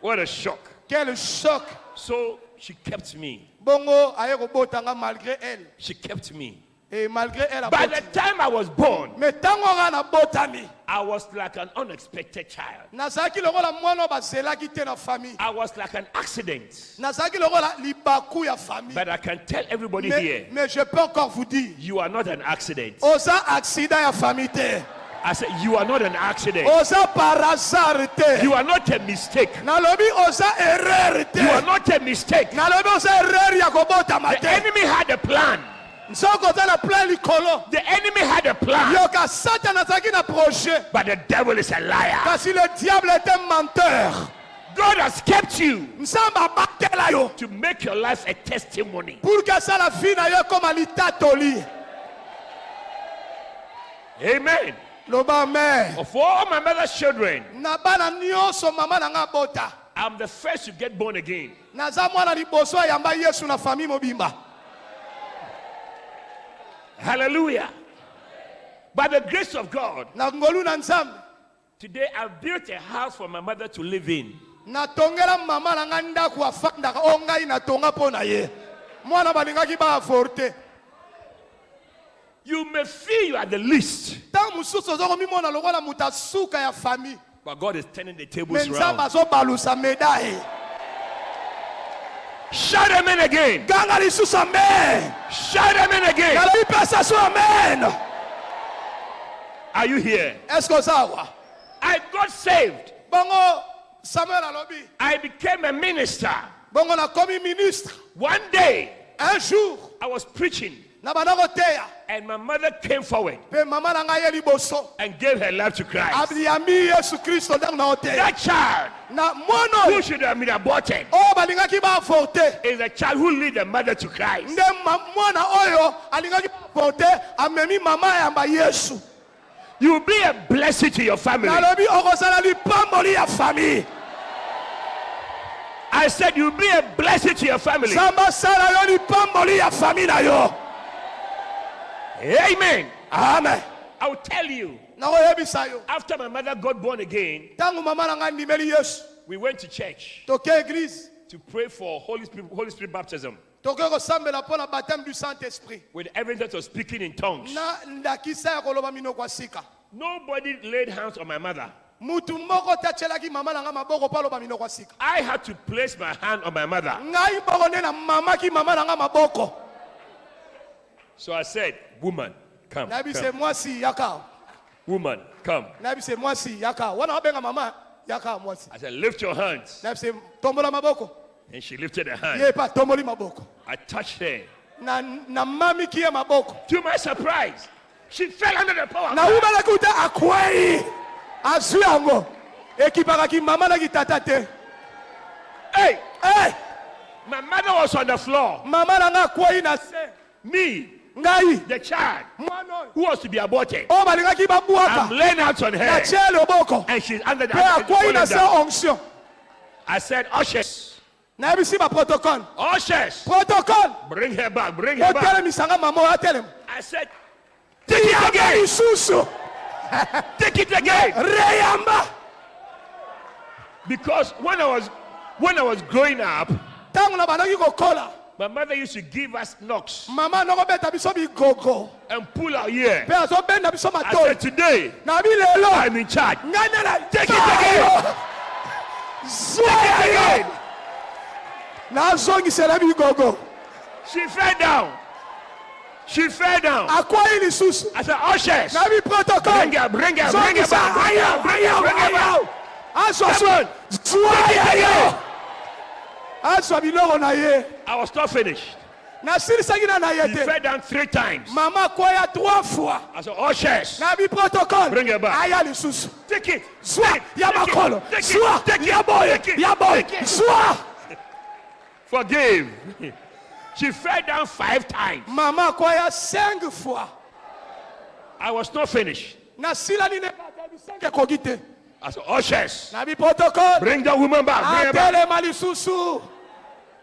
What a shock. Quel choc. So she kept me. Bongo aye ko botanga malgré elle. She kept me. Et malgré elle a By boti. the time I was born, Mais tango na botami. I was like an unexpected child. Nazaki lokola mwana bazelaki te na famille. I was like an accident. Nazaki lokola libaku ya famille. But I can tell everybody here, Mais je peux encore vous dire. you are not an accident. Oza accident ya famille te. I said, you are not an accident. Oza par hasard te. You are not a mistake. Nalobi oza erreur te. You are not a mistake. Nalobi oza erreur ya kobota The mate. enemy had a plan. Soko oza na plan likolo. The enemy had a plan. Yoka Satan azaki na projet. But the devil is a liar. Kasi le diable est un menteur. God has kept you Nzamba batela yo. to make your life a testimony. Pour que ça la vie na yo comme alitatoli. Amen. Loba amen. Of all my mother's children, Na bana nyonso mama na nga bota. I'm the first to get born again. Naza mwana liboso yamba Yesu na famille mobimba. Hallelujah. By the grace of God, Na ngolu na nzambe. today I've built a house for my mother to live in. Na tongela mama na nga ndako afandaka o ngai na tonga po na ye. Mwana balingaki ba forte. You may feel you are the least, Tant mususu ozokomi mwana lokola muta suka ya famille. but God is turning the Mais tables nzambe around. azobalusa médaille. Shout amen again. Ganga lisusu amen. Shout amen again. Nalobi pesa so amen. Are you here? Est-ce que ça va? I got saved. Bongo Samuel alobi. I became a minister. Bongo na komi ministre. One day, Un jour, I was preaching, na banako teya. and my mother came forward Pe mama na nga ye liboso. and gave her life to Christ. Abiyami Yesu Kristo ndako na oteya. That child Na mwana who oyo. should have been aborted O balingaki ba forte. is a child who lead the mother to Christ. Nde mwana oyo alingaki ba forte amemi mama yamba Yesu. You will be a blessing to your family. Nalobi okosala lipamboli ya famille. I said you will be a blessing to your family. Samba sala yo lipamboli ya famille na yo. Amen. Amen. I will tell you, Nakoyebisa yo. after my mother got born again, Tangu mama na nga ndimeli Yesu. we went to church Toke église. to pray for Holy Spirit baptism Toke kosambela mpo na baptême du Saint-Esprit. with everyone that was speaking in tongues. Na ndakisa ya koloba minoko ya sika. Nobody laid hands on my mother. Mutu moko tachelaki mama na nga maboko pa loba minoko ya sika. I had to place my hand on my mother. Ngai moko nde na mamaki mama na nga maboko. So I said, woman, come. Nabi se come. mwasi yaka. Woman, come. Nabi se mwasi yaka. Wana wabenga mama yaka mwasi. I said, lift your hands. Nabi se tombola maboko. And she lifted her hand. Ye pa tomboli maboko. I touched her. Na mami kie maboko. To my surprise, she fell under the power of Na God. ubala kuta akwai. Azu yango. Ekipaka ki mama na kitata te. Hey, Eh, my mother was on the floor. mama na nga akwai na se. Me, Ngai. the child Mwana. who was to be aborted, O balingaki I'm babuaka. laying hands on Na her. tie loboko. And she's under the Pe akwai na holding se down. onction. I said, ushers, Na yebisi ba protocole. ushers, Protocole. bring her back, bring her back. Otele misanga mama o atelem. I said, take it Yanga again, isusu. take it again. Reyamba. Because when I was growing up, Tangu na banaki kokola. my mother used to give us knocks Mama noko beta biso bigogo. and pull our ear. Pe azo benda biso I matoi. said, today Na bilelo. I'm in charge. Ngai na Take it again. Zoya again. Nazongisela bigogo. She fell down. She fell down. Akwa ili susu. I said, ushers. Nabi protocol. Bring her back. Bring her back. Aswa. Aswa biloro na ye. I was not finished. Na siri sagina na She yete. fell down 3 times. Mama kwaya 3 fois. I said, ushers. Nabi protocol. Bring her back. Aya li susu. Take it. Swa ya makolo. Take Swa it. Take it. ya boy. Take it. Ya boy. Take it. Swa. Forgive. She fell down 5 times. Mama kwaya 5 fois. I was not finished. Na sila ni ne ke kogite. I said, ushers. Nabi protocol. Bring the woman back. Bring her back. Atele mali susu.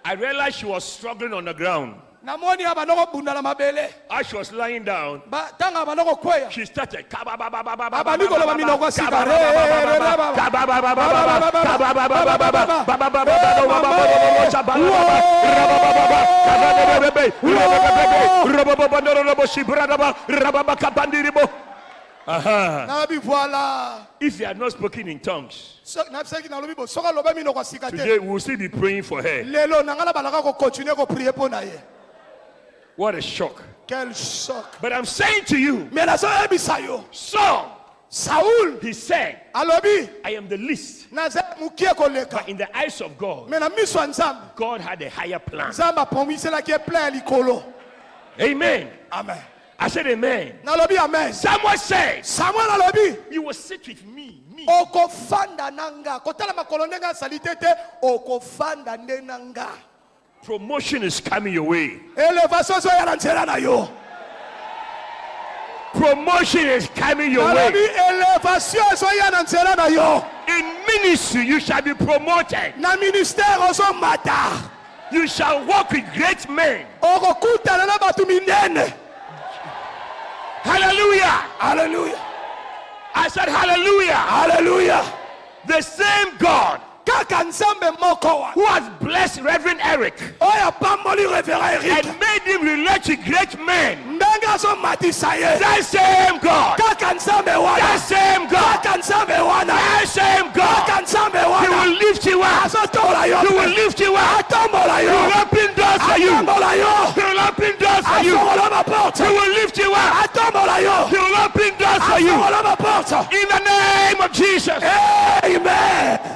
I realized she was struggling on the ground. Namoni abanoko bunda la mabele. As she was lying down, Ba tanga abanoko kweya. she started. Abaniko lo baminoko sigare. Nabi voila. If you had not spoken in tongues, Na bisaki na lobi bo soka loba minoko sikate. today we will still be praying for her. Lelo nangala balaka ko continuer ko prier pour na ye. What a shock. Quel choc. But I'm saying to you, Mais la so ebisa yo. Saul, Saul he said, alobi I am the least. na ze mukie ko leka. But in the eyes of God, Mais na miso nzambe. God had a higher plan. Nzamba promisela ki plein likolo. Amen. Amen. I said amen. Na lobi amen. Someone said, Samuel alobi. you will sit with me. Okofanda nanga. Kotala makolo ndenga salitete. Okofanda ndenanga. Promotion is coming your way. Elevation so yana nzela na yo. Promotion is coming your Nalobi way. elevation so yana nzela na yo. In ministry, you shall be promoted. Na ministère oso mata. You shall walk with great men. Okokutana na batu minene. Hallelujah. Hallelujah. I said hallelujah. Hallelujah. The same God Kaka nzambe moko wa. who has blessed Reverend Eric Oya pamboli Reverend Eric. and made him relate to great men. Ndenga so matisa ye. That same God. Kaka nzambe wana. That same God. Kaka nzambe wana. That same God. Kaka nzambe He wana. will lift you up. Azotola yo. He will lift you up. Atombola He yo. will open doors for you. Atombola yo. He will open doors for you. Afongola ma porte. He will lift you up. Atombola yo. He will open doors for you. Afongola ma porte. In the name of Jesus. Amen.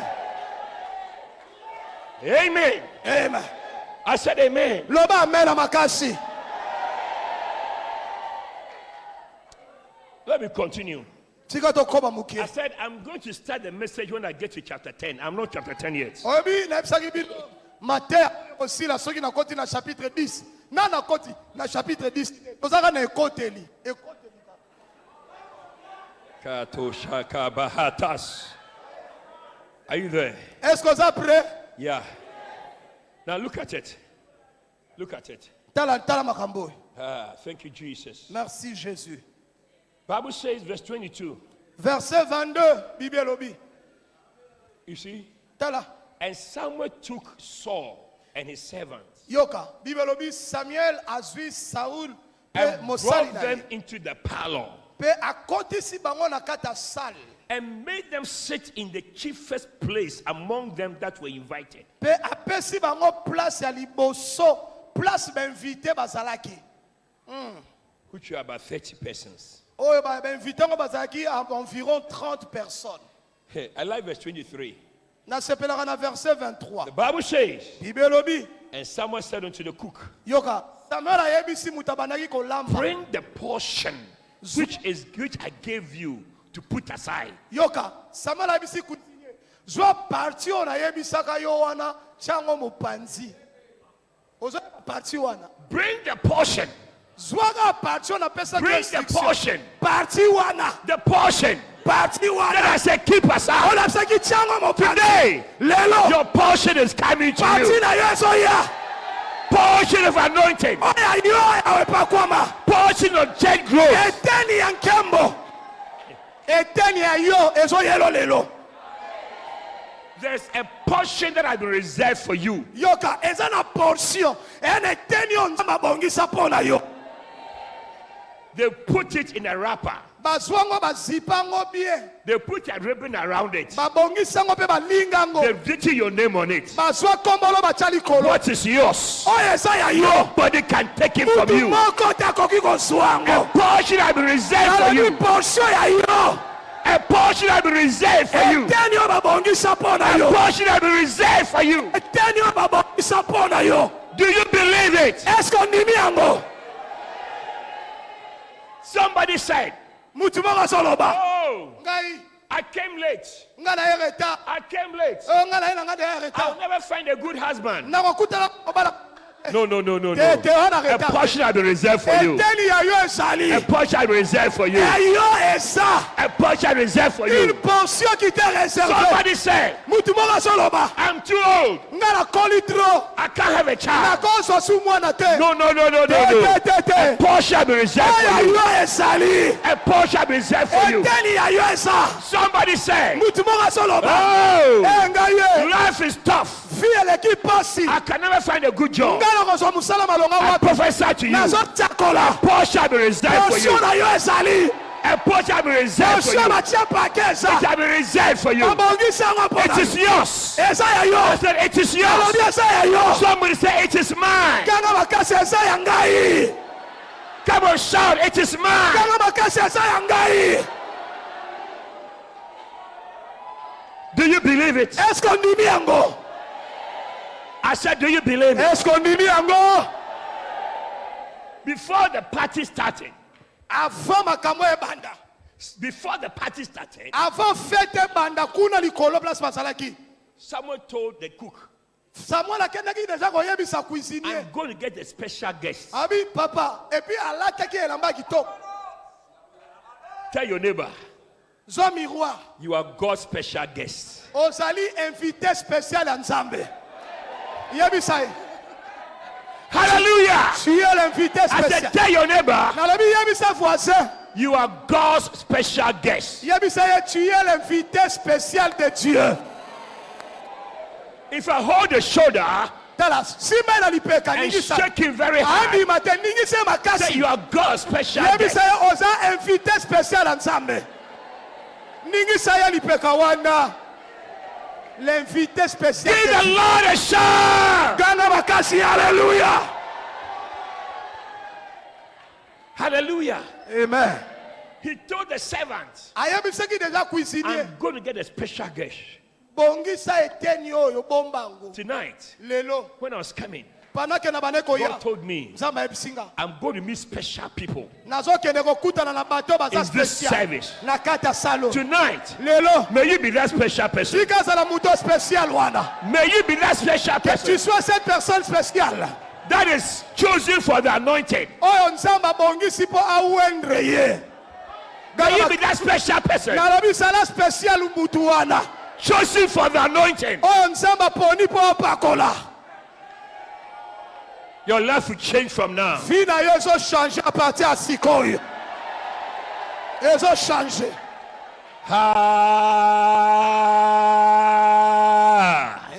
Amen. Amen. I said amen. Loba amen amakasi. Let me continue. Tika to koba I mukie. said I'm going to start the message when I get to chapter 10. I'm not chapter 10 yet. Obi na ebisaki bi Matthieu aussi la soki na koti na chapitre 10. Na koti na chapitre 10. Tozaka na ekoteli. Ekoteli. Katoshaka Bahatas. Are you there? Est-ce que ça prêt? Yeah. Now look at it. Look at it. Tala makambo. Thank you, Jesus. Merci Jésus. Bible says, verse 22. Verset 22, Bible lobi. You see? Tala. And Samuel took Saul and his servants Yoka. Bible lobi Samuel azui Saul pe and mosali brought na them ye. into the parlor Pe akotisi bango na kata salle. and made them sit in the chiefest place among them that were invited. Pe apesi bango place ya liboso. Place b'invité bazalaki. Which are about 30 persons. Oyo ba invité ngo bazalaki environ 30 personnes. Hey, I like verse 23. Na sepelaka na verset 23. The Bible says, Bible lobi. and Samuel said unto the cook, Yoka. Samuel ayebisi mutu abanaki kolamba. bring the portion which I gave you to put aside. Yoka. Samuel ayebisi continue. Zwa parti on ayebisaka yo wana chango mopanzi. Ozo parti wana. Bring the portion. Zwaga parti on apesa Bring the portion. Parti wana. The portion Parti wana. that I said keep aside. On apesaki chango mopanzi. Today, Lelo. your portion is coming to Parti you. na yo so ya. Portion of anointing. Oya yo ya wepakwama. Portion of jet growth. Eteni ya nkembo. Eteni ya yo ezo yelo lelo. There's a portion that has been reserved for you. Yoka eza na portion. Ene eteni on zamba bongisa pona yo. They put it in a wrapper. bazwango bazipango bien They put a ribbon around it. babongisango pe balingango They've written your name on it. bazwa kombolo batya likolo What is yours? oyo eza ya yo Nobody can take it from mutu you. moko takoki A kozwango portion has been reserved for nalobi you. porsio ya yo A portion has been reserved for you. eteni oyo babongisa mpo na A yo portion has been reserved for you. eteni oyo babongisa mpo na yo Do you believe it? eske ondimi yango Somebody said, mutu moko azoloba oh, ngai I came late. ngai na ye reta I came late. ngai na ye na ngai na ye I'll reta never find a good husband. nakokutana obala No, no, no, no, no. te wana A reta portion has been reserved for you. eteni ya yo ezali A portion has been reserved for you. ya yo eza A portion is reserved for une you. portion qui t'est réservée Somebody said, mutu moko azoloba I'm too old. ngai nakoli tro I can't have a child. nakozwa su mwana te No, no, no, no, no, te no. te te Portion has been reserved oyo ya for you. yo ezali A portion has been reserved for you. eteni ya yo eza Somebody said, mutu moko azoloba oh, ngai ye life is tough. fi eleki pasi I can never find a good job. ngai nakozwa mosala malonga I wapi prophesy to you. nazotakola Portion has been reserved for portion you. na yo ezali A portion has been reserved for portion you. batia pake It eza has been reserved for you. babongisango mpo It na is yours. eza ya I yo said, it is alobi yours. eza ya yo Somebody say, it is mine. kanga makasi eza ya ngai Come on, shout, it is mine. kanga makasi eza ya ngai Do you believe it? eske ondimi yango I said, do you believe it? eske ondimi yango Before the party started, avant makambo ebanda before the party started, avant fete ebanda kuna likolo place bazalaki someone told the cook, samuel akendaki deja koyebisa cuisinier I'm going to get a special guest. abi papa epuis alataki elamba ya kitoko Tell your neighbor, zwa miroir you are God's special guest. ozali invité spécial ya nzambe yebisa ye Hallelujah. tu es l'invité I said, spécial tell your neighbor, nalobi yebisa voisin you are God's special guest. yebisa ye tu es l'invité spécial de Dieu If I hold the shoulder tala simba na lipeka and ningisa shake him very hard, andima te ningisa say makasi you are God's special guest. yebisa ye oza invité spécial ya nzambe ningisa ye lipeka wana l'invité spécial Give de the Dieu. Lord a shout. ganga makasi haleluya Hallelujah. amen He told the servant, ayebisaki deja cuisinier I'm going to get a special guest. bongisa eteni oyo bombango Tonight, lelo when I was coming, panake na bane koya God told me, nzambe ayebisinga I'm going to meet special people nazokende kokutana na bato baza in this spécial service. na kati ya salo Tonight, lelo may you be that special person. tika azala moto spécial wana May you be that special que tu person sois cette personne spéciale that is chosen for the anointed. oyo nzambe abongisi mpo awendre ye May you be that special person nalobi sala spécial mutu wana chosen for the anointed. oyo nzambe aponi mpo opakola Your life will change from now. vi na yo ezochange a partir ya sikoyo ezochange Ah.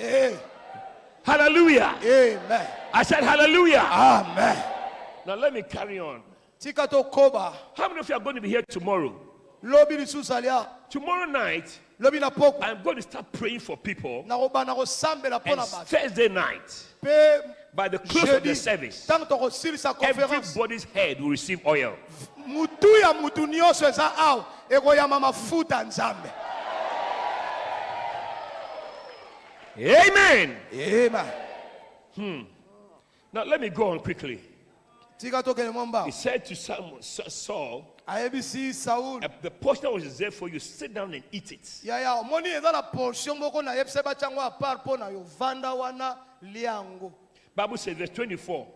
Hallelujah. amen I said hallelujah. amen Now let me carry on. tika tokoba How many of you are going to be here tomorrow? lobi lisusu alia Tomorrow night, lobi na poko I'm going to start praying for people. nakobana kosambela mpo And na bato Thursday night, mpe by the close of the jeudi service, ntango tokosilisa conférence everybody's head will receive oil. mutu ya mutu nyonso eza awa ekoyama mafuta ya nzambe Amen. amen Now let me go on quickly. tika tokende mwa He mbango said to Saul, ayebisi saul the portion that was reserved for you, sit down and eat it. yaya omoni eza na portion moko nayebisa batyango apart mpo na yo vanda wana liango Bible says, verse 24.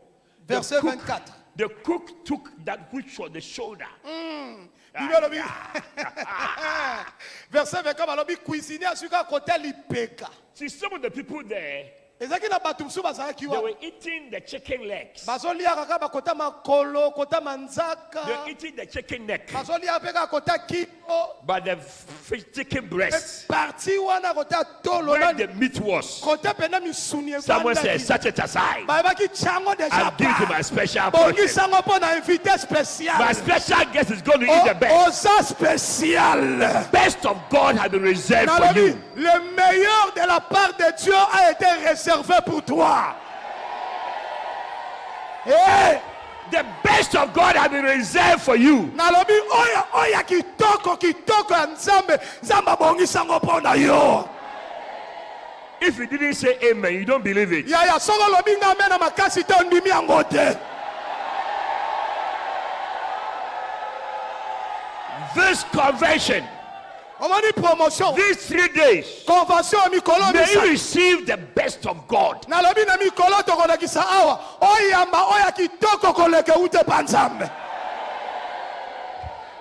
verset 24 The cook took that which was the shoulder. Bible alobi verset 24 balobi cuisinier asuki akote lipeka See, some of the people there, ezaki na bato mosusu bazalaki They wa were eating the chicken legs. bazolia kaka bakota makolo kota manzaka They were eating the chicken neck. bazolia mpe kaka kota kilo But the chicken breast, parti wana kota tolo where nani the meat was, kota pena misuni someone said, set it aside. bayebaki tiango I'll deja give it to my special person. bongisango mpo na invité My spécial special guest is going to eat the best. oza spécial Best of God has been reserved for Nalobi, you. le meilleur de la part de Dieu a été réservé pour toi. Hey, The best of God has been reserved for you. nalobi oya kitoko ya nzambe nzambe abongisango mpo na yo. If you didn't say amen, you don't believe it. Yaya soko lobi nga mena makasi te ondimi yango te. This convention, Omoni promotion. these 3 days, Convention ya mikolo may you misatu. receive the best of God. Nalobi na mikolo tokolekisa awa oyamba oya kitoko koleke ute pa nzambe.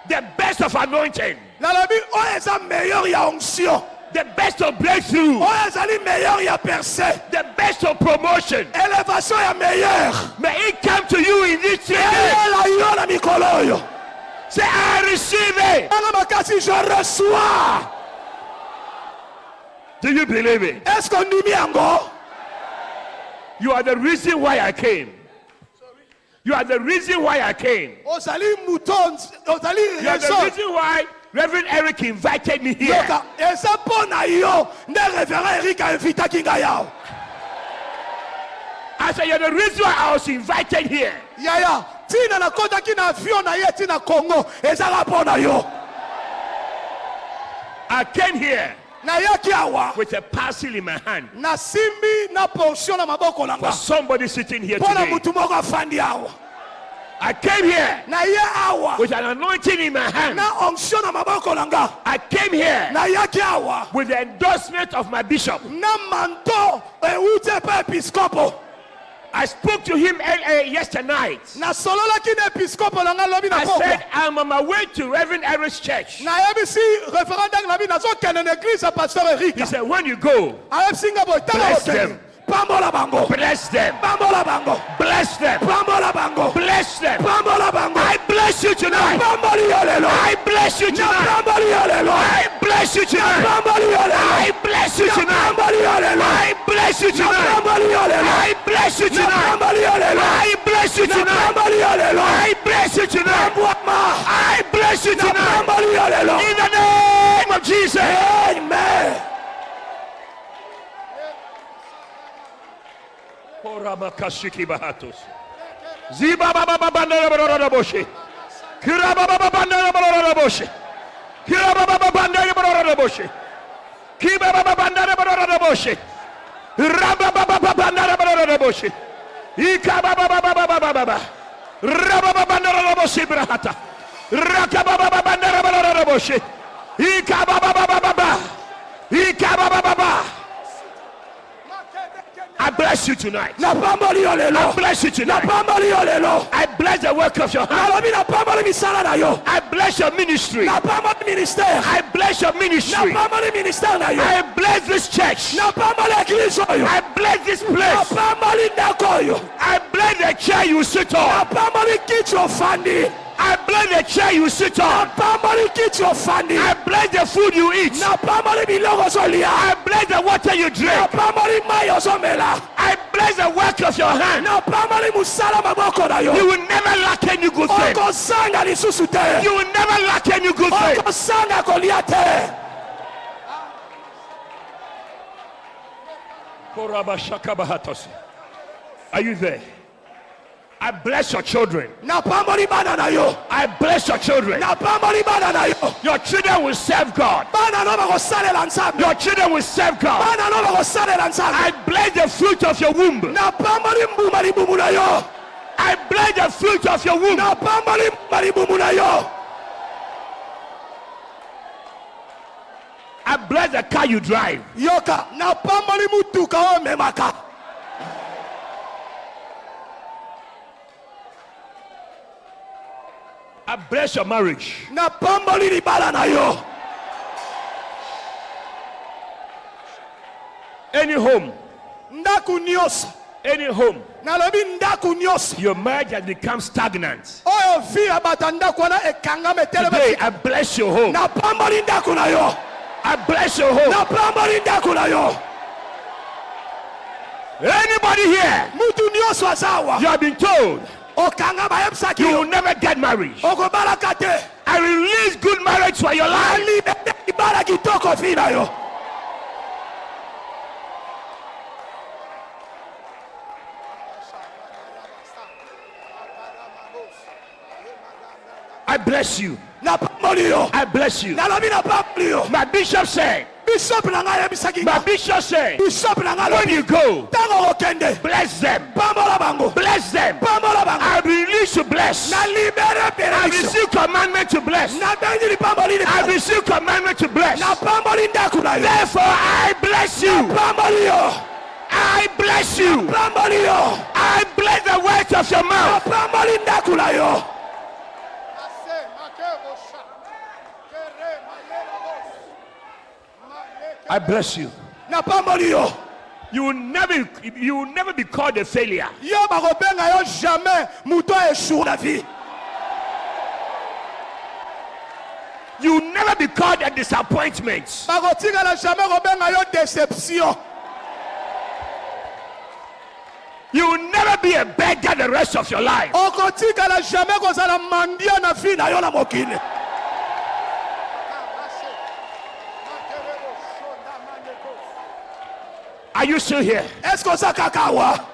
The best of anointing. Nalobi oyo eza meilleur ya onction. The best of breakthrough. Oyo ezali meilleur ya percée. The best of promotion. Élévation ya meilleur. May it come to you in these 3 days. Eyela yo na mikolo oyo. Say, I receive it. Nanga makasi je reçois. Do you believe it? Est-ce qu'on ondimi yango? You are the reason why I came. You are the reason why I came. Ozali mouton, ozali You are the raison. reason why Reverend Eric invited me here. Yoka, eza mpo na yo nde révérend Eric ainvitaki ngai awa. I said, you're the reason why I was invited here. Yaya, tina nakotaki na avion na ye tina Congo, ezala mpo na yo. I came here Nayaki awa, with a parcel in my hand nasimbi na portion na maboko na for nga. somebody sitting here Mpo na today. mutu moko afandi awa. I came here Na ye awa, with an anointing in my hand. na onction na maboko na nga. I came here Nayaki awa, with the endorsement of my bishop. na manto euti pa episkopo. I spoke to him yesterday night. Nasololaki na episkopo na nga lobi na I pokwa. said, I'm on my way to Reverend Eric's church. Nayebisi référendang na bi nazokende na église ya pasteur Eric. He said, when you go, Ayebisi nga boye tala Bless okende. them. Pambola bango. bless them. Pambola bango. Bless them. Pambola bango. Bless them. Pambola bango. I bless you tonight. Pamboli yo lelo. I bless you tonight. Pamboli yo lelo. I bless you tonight. Pamboli yo lelo. I bless you tonight. Pamboli yo lelo. I bless you tonight. Pamboli yo lelo. I bless you tonight. Pamboli yo lelo. I bless you tonight. Pamboli yo lelo. I bless you tonight. Pambwama. I bless you tonight. Pamboli yo lelo. In the name of Jesus. Amen. Oramakashiki bahatos. Ziba baba bandara barara boshi. Kira baba bandara barara boshi. Kira baba bandara barara boshi. Kiba baba bandara barara boshi. Raba baba bandara barara boshi. Ika baba baba. Raba baba bandara boshi brahata. Raka baba bandara barara boshi. Ika baba. Ika baba. I bless you tonight. Na pamboli yo lelo. I bless you Na tonight. pamboli yo lelo. I bless the work of your hand. Nalobi na pamboli misala na yo. I bless your ministry. Na pamboli ministère. I bless your Na ministry. pamboli ministère na yo. I bless this church. Na pamboli église oyo. I bless this Na place. pamboli ndako oyo. I bless the chair you sit Na on. pamboli kiti ofandi. I bless the chair you sit Na on. pamboli kiti ofandi. I bless the food you eat. Na pamboli biloko ozolia. I bless the water you Na drink. pamboli mai ozomela. I bless the work of your hand. Na pamboli musala maboko na yo. You will never lack any good thing. Okosanga lisusu te. You will never lack any good thing. Okosanga kolia te. Are you there? I bless your children. Na pamboli bana na yo. I bless your children. Na pamboli bana na yo. Your children will serve God. Bana no bakosalela nzambe. Your children will serve God. Bana no bakosalela nzambe. I bless the fruit of your womb. Na pamboli mbuma libumu na yo. I bless the fruit of your womb. Na pamboli mbuma libumu na yo. I bless the car you drive. Yoka, na pamboli mutuka omemaka. I bless your marriage. Na pamboli libala na yo. Any home ndaku nyonso any home, nalobi ndaku nyonso your marriage has become stagnant. oyo vi ya bato ndaku wana ekangama Today, etelema I bless your home. napamboli ndaku na yo I bless your home. napamboli ndaku na yo. Anybody here, Mutu nyonso azawa you have been told okangama yebisaki you yo will never get married. okobalaka te I release good marriage for your life. alibete libala kitoko vi na yo. I bless you. napamboli yo I bless you. nalobi napamboli yo. My bishop said, bishop na ngai yebisaki my nga bishop said, bishop na ngai when you lobi go, ntango okende bless them. pambola bango Bless them. pambola bango I release to bless. na libere I benediction receive commandment to bless. nabengi lipamboli I lipa receive commandment to bless. napamboli ndaku na yo Therefore, I bless you. napamboli yo I bless you. napamboli yo I bless the words of your mouth. napamboli ndaku na yo. I bless you. napamboli yo You will never be called a failure. yo bakobenga yo jamais moto aéchoue na vie. You will never be called a disappointment. bakotikala jamais kobenga yo déception. You will never be a beggar the rest of your life. okotikala jamais kozala mandia na vie na yo na mokili. Are you still here? est-ce que oza kaka awa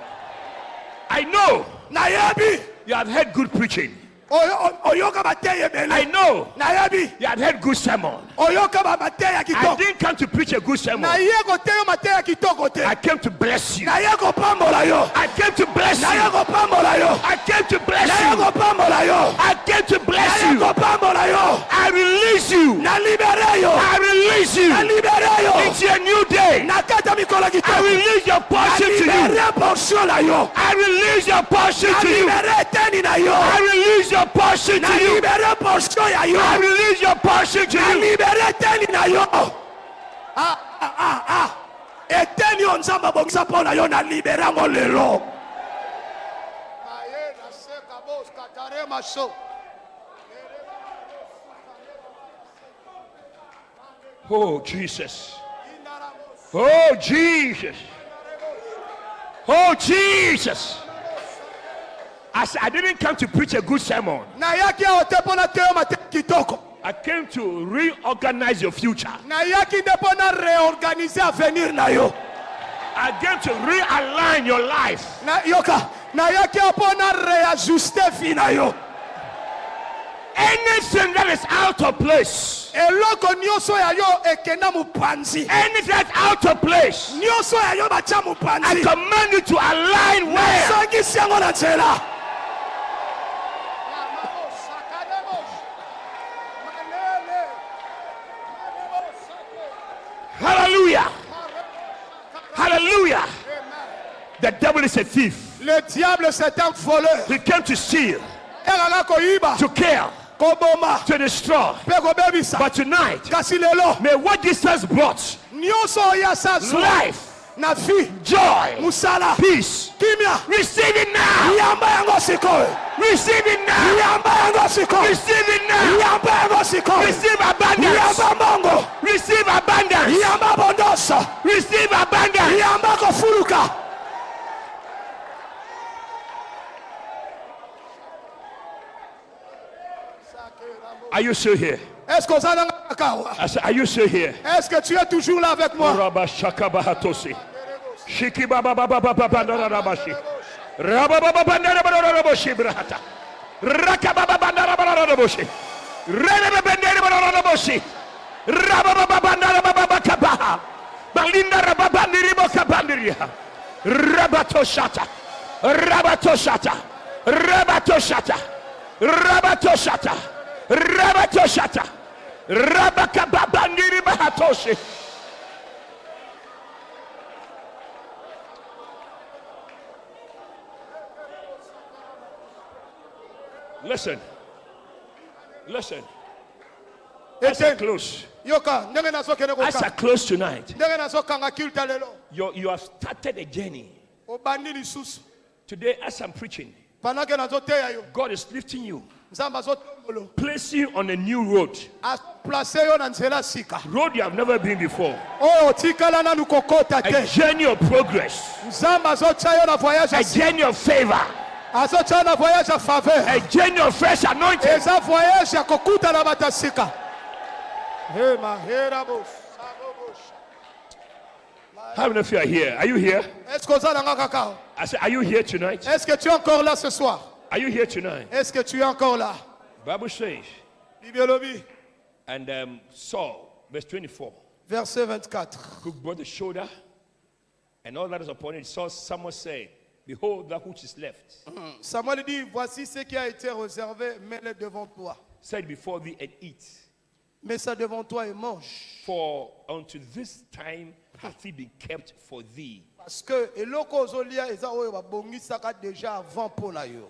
I know nayebi you have heard good preaching. oyoka mateya I ebele know nayebi you have heard good sermon. oyoka mateya I kitoko didn't come to preach a good sermon. naye koteya mateya kitoko te I came to bless you. naye kopambola yo I came to bless naye you. kopambola yo I came to bless naye you. kopambola yo I came to bless naye you. kopambola yo I release you. na libere yo I release na you libere yo into a new day. na kata mikolo I kitoko release your na portion to you. libere portion na yo I release your portion na to you. libere eteni na yo I release your portion na to you. libere portion ya yo I release your portion to na you. libere eteni na yo. eteni yo nzambe abongisa mpo na yo na libere yango lelo. Oh, Jesus. Oh, Jesus. Oh, Jesus. I didn't come to preach a good sermon. nayaki awa te mpo na teyo mate kitoko I came to reorganize your future. nayaki nde mpo na réorganize avenir na yo. I came to realign your life. yoka nayaki awa mpo na réajuste vie na yo. Anything that is out of place, eloko nyonso ya yo ekenda mopanzi anything that's out of place, nyonso ya yo batya I mopanzi command you to align where? nasangisi yango na nzela. Hallelujah. Hallelujah. The devil is a thief. le diable c'est un voleur He came to steal, ekaka koyiba to kill, koboma to destroy. mpe kobebisa. But tonight, kasi lelo may what Jesus brought, nyonso oya sa zwa life, na vie joy, mosala peace, kimia receive it now. yamba yango sikoyo Receive it now. yamba yango sikoyo Receive it now. yamba yango sikoyo Receive abundance. yamba mbongo Receive abundance. yamba bondoso Receive abundance. yamba kofuluka. Are you still here? est-ce que oza nanga kaka awa? I said, are you still here? est-ce que tu es toujours là avec moi? Rabba shaka bahatosi. Shiki baba baba baba bandara rabashi. Rabba baba bandara rabashi brahata. Raka baba bandara rabashi. Rebe bandara rabashi. Rabba baba bandara baba kabaha. Balinda rabba bandiri boka bandiria. Rabato shata. Rabato shata. Rabato shata. Rabato shata. Rabato shata. Rabaka baba bandiri bahatoshi. Listen. Listen. As I Etienne, close. yoka ndenge nazokende As I kokanga close tonight, ndenge nazokanga kilta lelo You have started a journey. Today, as I'm preaching, God is lifting you, placing you on a new road. Road you have never been before. A journey of progress. A journey of favor. A journey of fresh anointing. How many of you are here? Are you here? I said, are you here tonight? Est-ce que tu es encore là ce soir? Are you here tonight? Est-ce que tu es encore là? Bible says, and Saul, verse 24, verset 24. who brought the shoulder and all that is upon it, saw someone say, behold that which is left. Samuel dit, voici ce qui a été réservé, mets-le devant toi. Set before thee and eat. Mets ça devant toi et mange. For unto this time hath he been kept for thee. Parce que eloko ozolia eza oyo babongisaka déjà avant pona yo.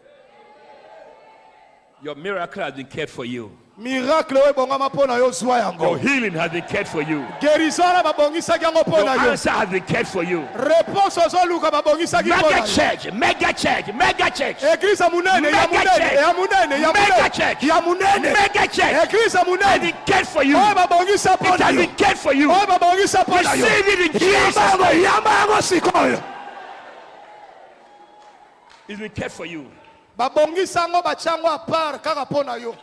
Your miracle has been kept for you. Miracle oyo bongama pona yo zwa yango. Your healing has been kept for you. Guérison la babongisaki yango pona yo. Your answer has been kept for you. Réponse ozoluka babongisaki pona yo. Mega church, mega church, mega church. Église munene, ya munene, ya munene, ya munene. Mega church, ya munene. Mega church. Église munene. Has been kept for you. Oyo babongisa It pona has yo. been kept for you. Oyo babongisa pona yo. Receive it in Jesus' name. Yamba yango sikoyo. It's been kept for you. Babongisa ngo bachango apart kaka pona yo.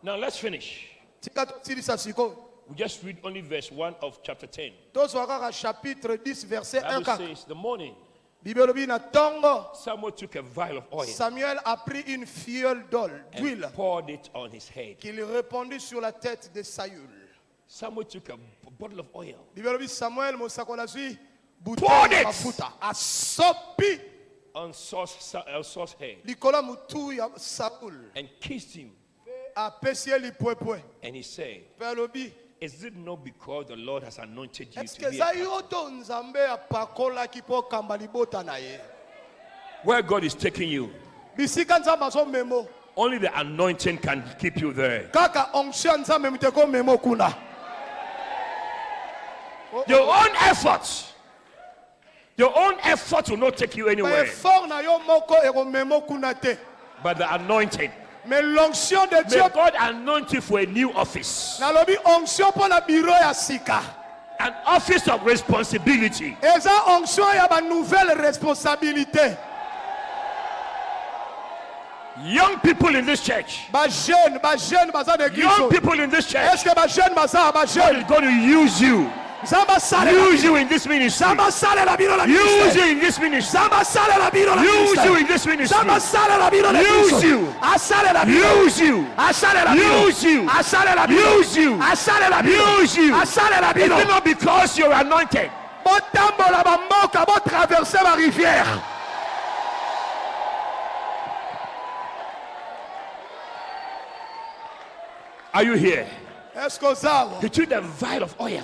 Now let's finish. Tika totilisa sikoyo. We just read only verse 1 of chapter 10. Tozwa kaka chapitre 10 verset 1 Bible kaka. says, the morning, Bible bi na tongo. Samuel took a vial of oil Samuel a pris une fiole d'huile and poured it on his head. qu'il répandit sur la tête de Saül. Samuel took a bottle of oil, Bible bi Samuel mosakola zui Poured bouteille it. mafuta asopi on Saul's head, likola mutu ya Saül and kissed him. apesi ye lipwepwe. And he said, Pelobi, is it not because the Lord has anointed you est-ce to que be za a yo to nzambe apakolaki mpo kamba libota na ye? where God is taking you? Bisika nzambe azomemo Only the anointing can keep you there. kaka onction nzambe miteko memo kuna. Your own efforts will not take you Ba anywhere. effort na yo moko ekomemo kuna te. But the anointing, Mais l'onction de Dieu, may God anoint you for a new office, nalobi onction pour la bureau ya sika. an office of responsibility. Eza onction ya ba nouvelle responsabilité. Young people in this church, Ba jeune baza de young Christ. people in this church, Est-ce que ba jeune baza ba God jeune? is going to use you. Zamba sale Use you in this ministry. Zamba sale la bureau la Use ministère. you in this ministry. Zamba sale la bureau la Use ministère. you in this ministry. Zamba sale la bureau la Use ministère. you. Asale la bureau. Use you. Asale la bureau. Use you. Asale la bureau. Use you. Asale la bureau. Use you. Asale la Is bureau. it not because you're anointed? Botambola ba mboka bo traverser la rivière. Are you here? Est-ce que ça He took the vial of oil.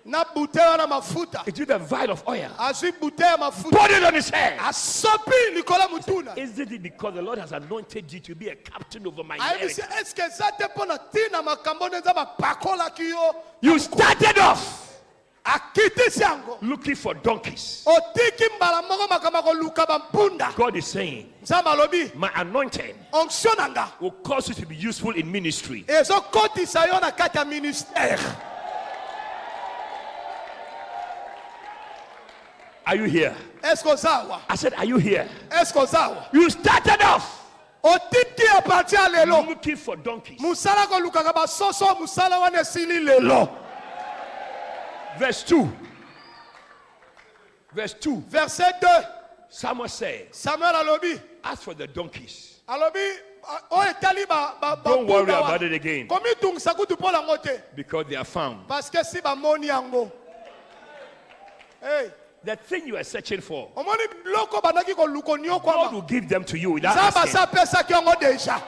na bouteille na mafuta? He took the vial of oil. Azui bouteille ya mafuta. Poured it on his head. Asopi likola mutuna. Isn't it because the Lord has anointed you to be a captain over my Ayebisi inheritance? est-ce que ça te pona tina makambo neza bapakola kiyo? You started off Akiti yango. looking for donkeys. Otiki mbala moko makama ko luka bampunda. God is saying, Nzamba lobi my anointing onction nanga. will cause you to be useful in ministry. Ezo kotisa yo na kati ya ministère. Are you here? Est-ce que zawa? I said, are you here? Est-ce que zawa? You started off Otiki a parti ya lelo. looking for donkeys. Musala ko luka ka basoso musala wana sili lelo. Verse 2. Verse 2. Verset 2. Samuel said, Samuel alobi. as for the donkeys, Alobi o etali ba don't worry about it again, Komi tungisa kutu po lango te. because they are found. Parce que si ba moni yango. Hey, The thing you are searching for, omoni loko bandaki ko luko nyo God kwa. will give them to you without Zamba asking. sa pesa ki yango deja.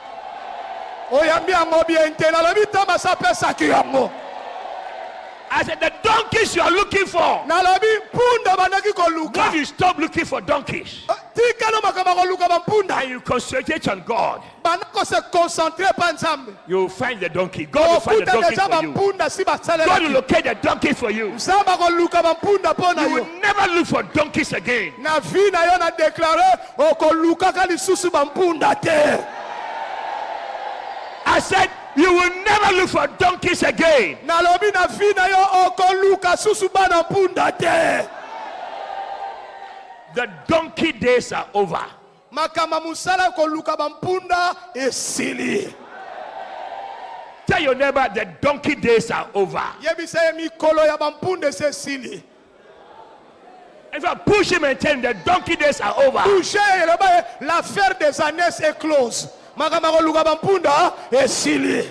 Oyambi yango bien te. Alobi tamba sa pesa ki yango. I said the donkeys you are looking for. nalobi mpunda bandaki koluka When you stop looking for donkeys tikano makambo koluka bampunda and you concentrate on God, bandako se concentrer pa nzambe you will find the donkey. God will find the okuta donkey deja for you. bampunda si God will basalelaki locate the donkey for you. nzambe akoluka bampunda mpo na You yo will never look for donkeys again. na vi na yo na deklare okolukaka lisusu bampunda te I said, you will never look for donkeys again. nalobi na vi na yo okoluka susu bana mpunda te The donkey days are over. makamba mosala koluka bampunda esili Tell your neighbor the donkey days are over. yebisa ye mikolo ya bampunda esi esili If I push him and tell him the donkey days are over, touche eloba ye l'affaire des années est close makamba koluka bampunda esili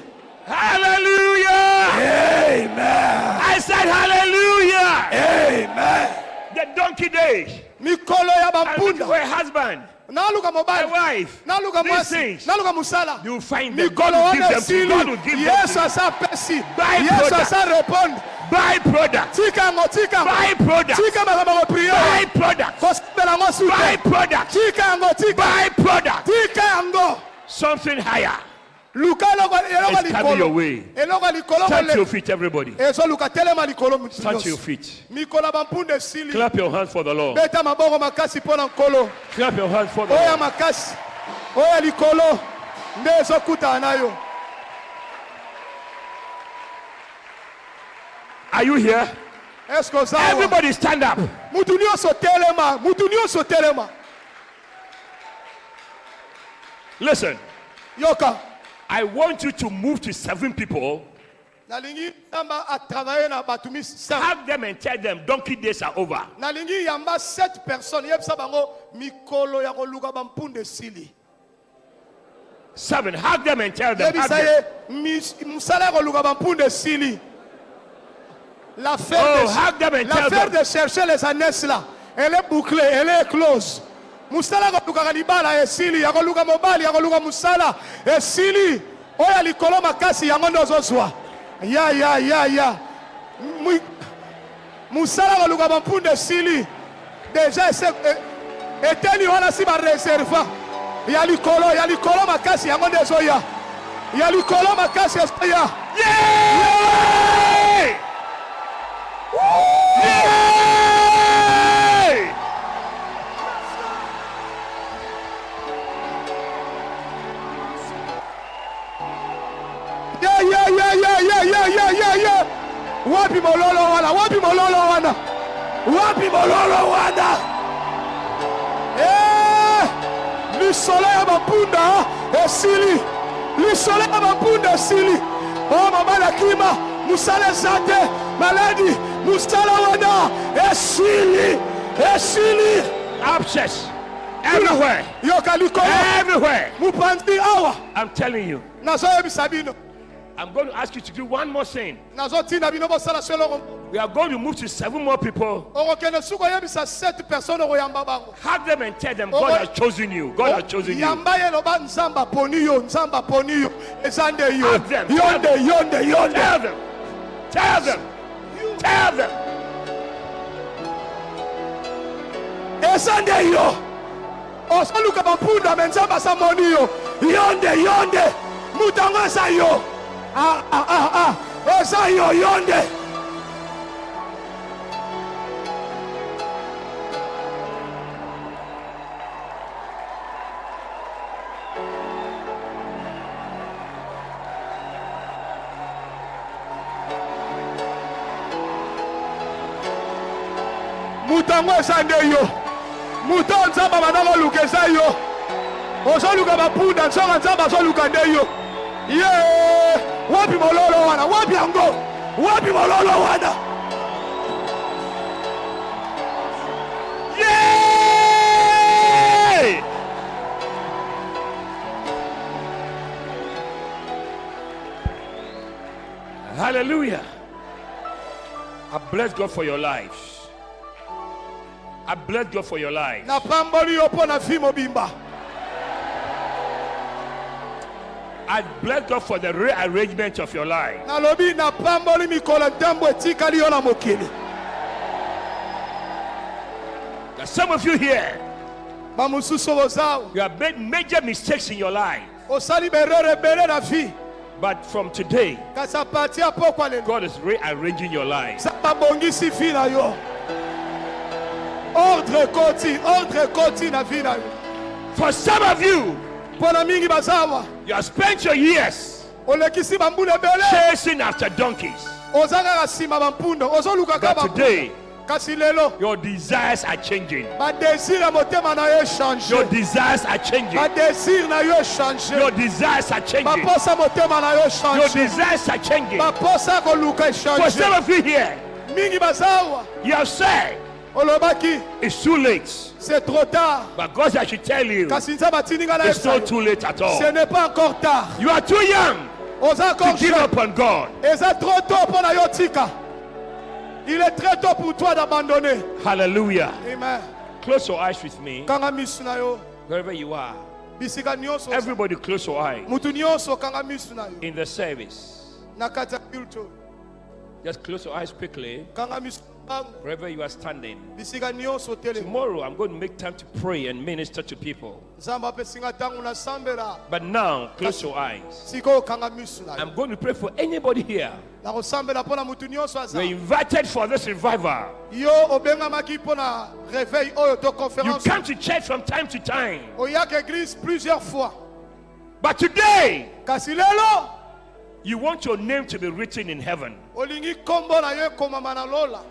hallelujah! amen I said hallelujah! amen The donkey days. mikolo ya And bampunda for a husband, naluka a mobali wife, naluka these mwasi things, naluka musala you find them. mikolo God will wana give them to you. esili God will give them yesu to you. asa pesi Buy yesu product. asa répondre Buy product. tika yango tika Buy product. tika makambo koprie Buy product. kosepela yango Buy sute product. tika yango tika Buy product. tika yango Something higher. luka eloko It's coming your way. eloko likolo Stand to your kole feet, everybody. ezoluka telema likolo Stand to your feet. mikolo bampunda esili Clap your hands for the Lord. beta maboko makasi mpo na nkolo Clap your hands for the oyo ya Lord. makasi oyo ya likolo nde ezokutana na yo Are you here? eske oza awa Everybody stand up. mutu nyonso telema mutu nyonso telema Listen, yoka I want you to move to 7 people. nalingi yamba atravaille na bato misa Hug them and tell them donkey days are over. nalingi yamba 7 personnes yebisa bango mikolo ya koluka bampunda esili 7. Hug them and tell them. Hug yebisa them. ye mosala ya koluka bampunda esili Oh, l'affaire hug them and tell de them. chercher les années là elle est bouclée elle est close mosala ya kolukaka libala esili ya koluka mobali ya koluka mosala esili oyo ya likolo makasi yango nde ozozwa ya mosala ya koluka bampunda esili deja eteni wana si bareserva ya likolo makasi yango nde ezoya ya likolo makasi ezoya Yay! Yay! Yeah. Wapi mololo wana wapi mololo wana wapi mololo wana lisolo ya bampunda esili lisolo ya bampunda esili o mama na kima musala eza te maladi musala wana esili Abscess everywhere. yoka likolo Everywhere. mopanzi awa I'm telling you. nazoyebisa bino I'm going to ask you to do one more thing. nazotinda bino bosala so eloko We are going to move to 7 more people. okokende suku oyebisa 7 personnes okoyamba bango Hug them and tell them God has chosen you. God has chosen you. yamba ye loba nzambe aponi yo nzambe aponi yo eza nde yo Hug them. yo nde Tell them. Tell them. Tell them. eza nde yo osoluka bampunda me nzambe asamoni yo yo nde mutu yango eza yo eza yo nde mutu yango eza nde yo mutu oyo nzambe abanda koluka eza yo ozoluka bampunda nzonga nzambe azoluka nde yo ye wapi mololo wana wapi yango wapi mololo wana Yay! Hallelujah. I bless God for your lives. I bless God for your lives. napamboli yo mpo na vi mobimba I bless God for the rearrangement of your life. nalobi na pamboli mikolo ntambo etikali yo na mokili. There's some of you here, Bamususu bozao you have made major mistakes in your life. osali berere ebele na vie But from today, kasi apati ya pokwa lelo God is rearranging your life. nzambe abongisi vie na yo. Ordre koti na vie na yo. For some of you, Mpo na mingi bazawa you have spent your years olekisi bambula ebele chasing after donkeys. oza kaka nsima bampunda ozoluka ka But bampunda. today, Kasi lelo your desires are changing. badesir ya motema na yo Your echange. desires are changing. Badesir na yo echange. Your desires are changing. Baposa motema na yo Your echange. desires are changing. Baposa koluka For some echange. of you here, Mingi bazawa you have said olobaki it's too late. c'est trop tard. But God, I should tell you, Kasi nzambe atindinga na it's not Yesu. too late at all. Ce n'est pas encore tard. You are too young Oza to encore give jeune. up on God. Eza trop tôt pour na yo tika. Il est très tôt pour toi d'abandonner. Hallelujah. Amen. Close your eyes with me, Kanga misu na yo. wherever you are. Bisika nyonso. Everybody, close your eyes Mutu nyonso kanga misu na yo. in the service. Na kati ya culture. Just close your eyes quickly, Kanga misu bangu. wherever you are standing. Bisika nyonso tele. Tomorrow, I'm going to make time to pray and minister to people. Nzamba pesinga tangu na sambela. But now, close your eyes. Siko kanga misu na yo. I'm going to pray for anybody here. Na kosambela pona mutu nyonso You're aza. invited for this revival. Yo obengamaki pona réveil oyo to You conférence. come to church from time to time. Oyaka église plusieurs fois. But today, Kasi lelo you want your name to be written in heaven. olingi kombo na yo ekomama na lola.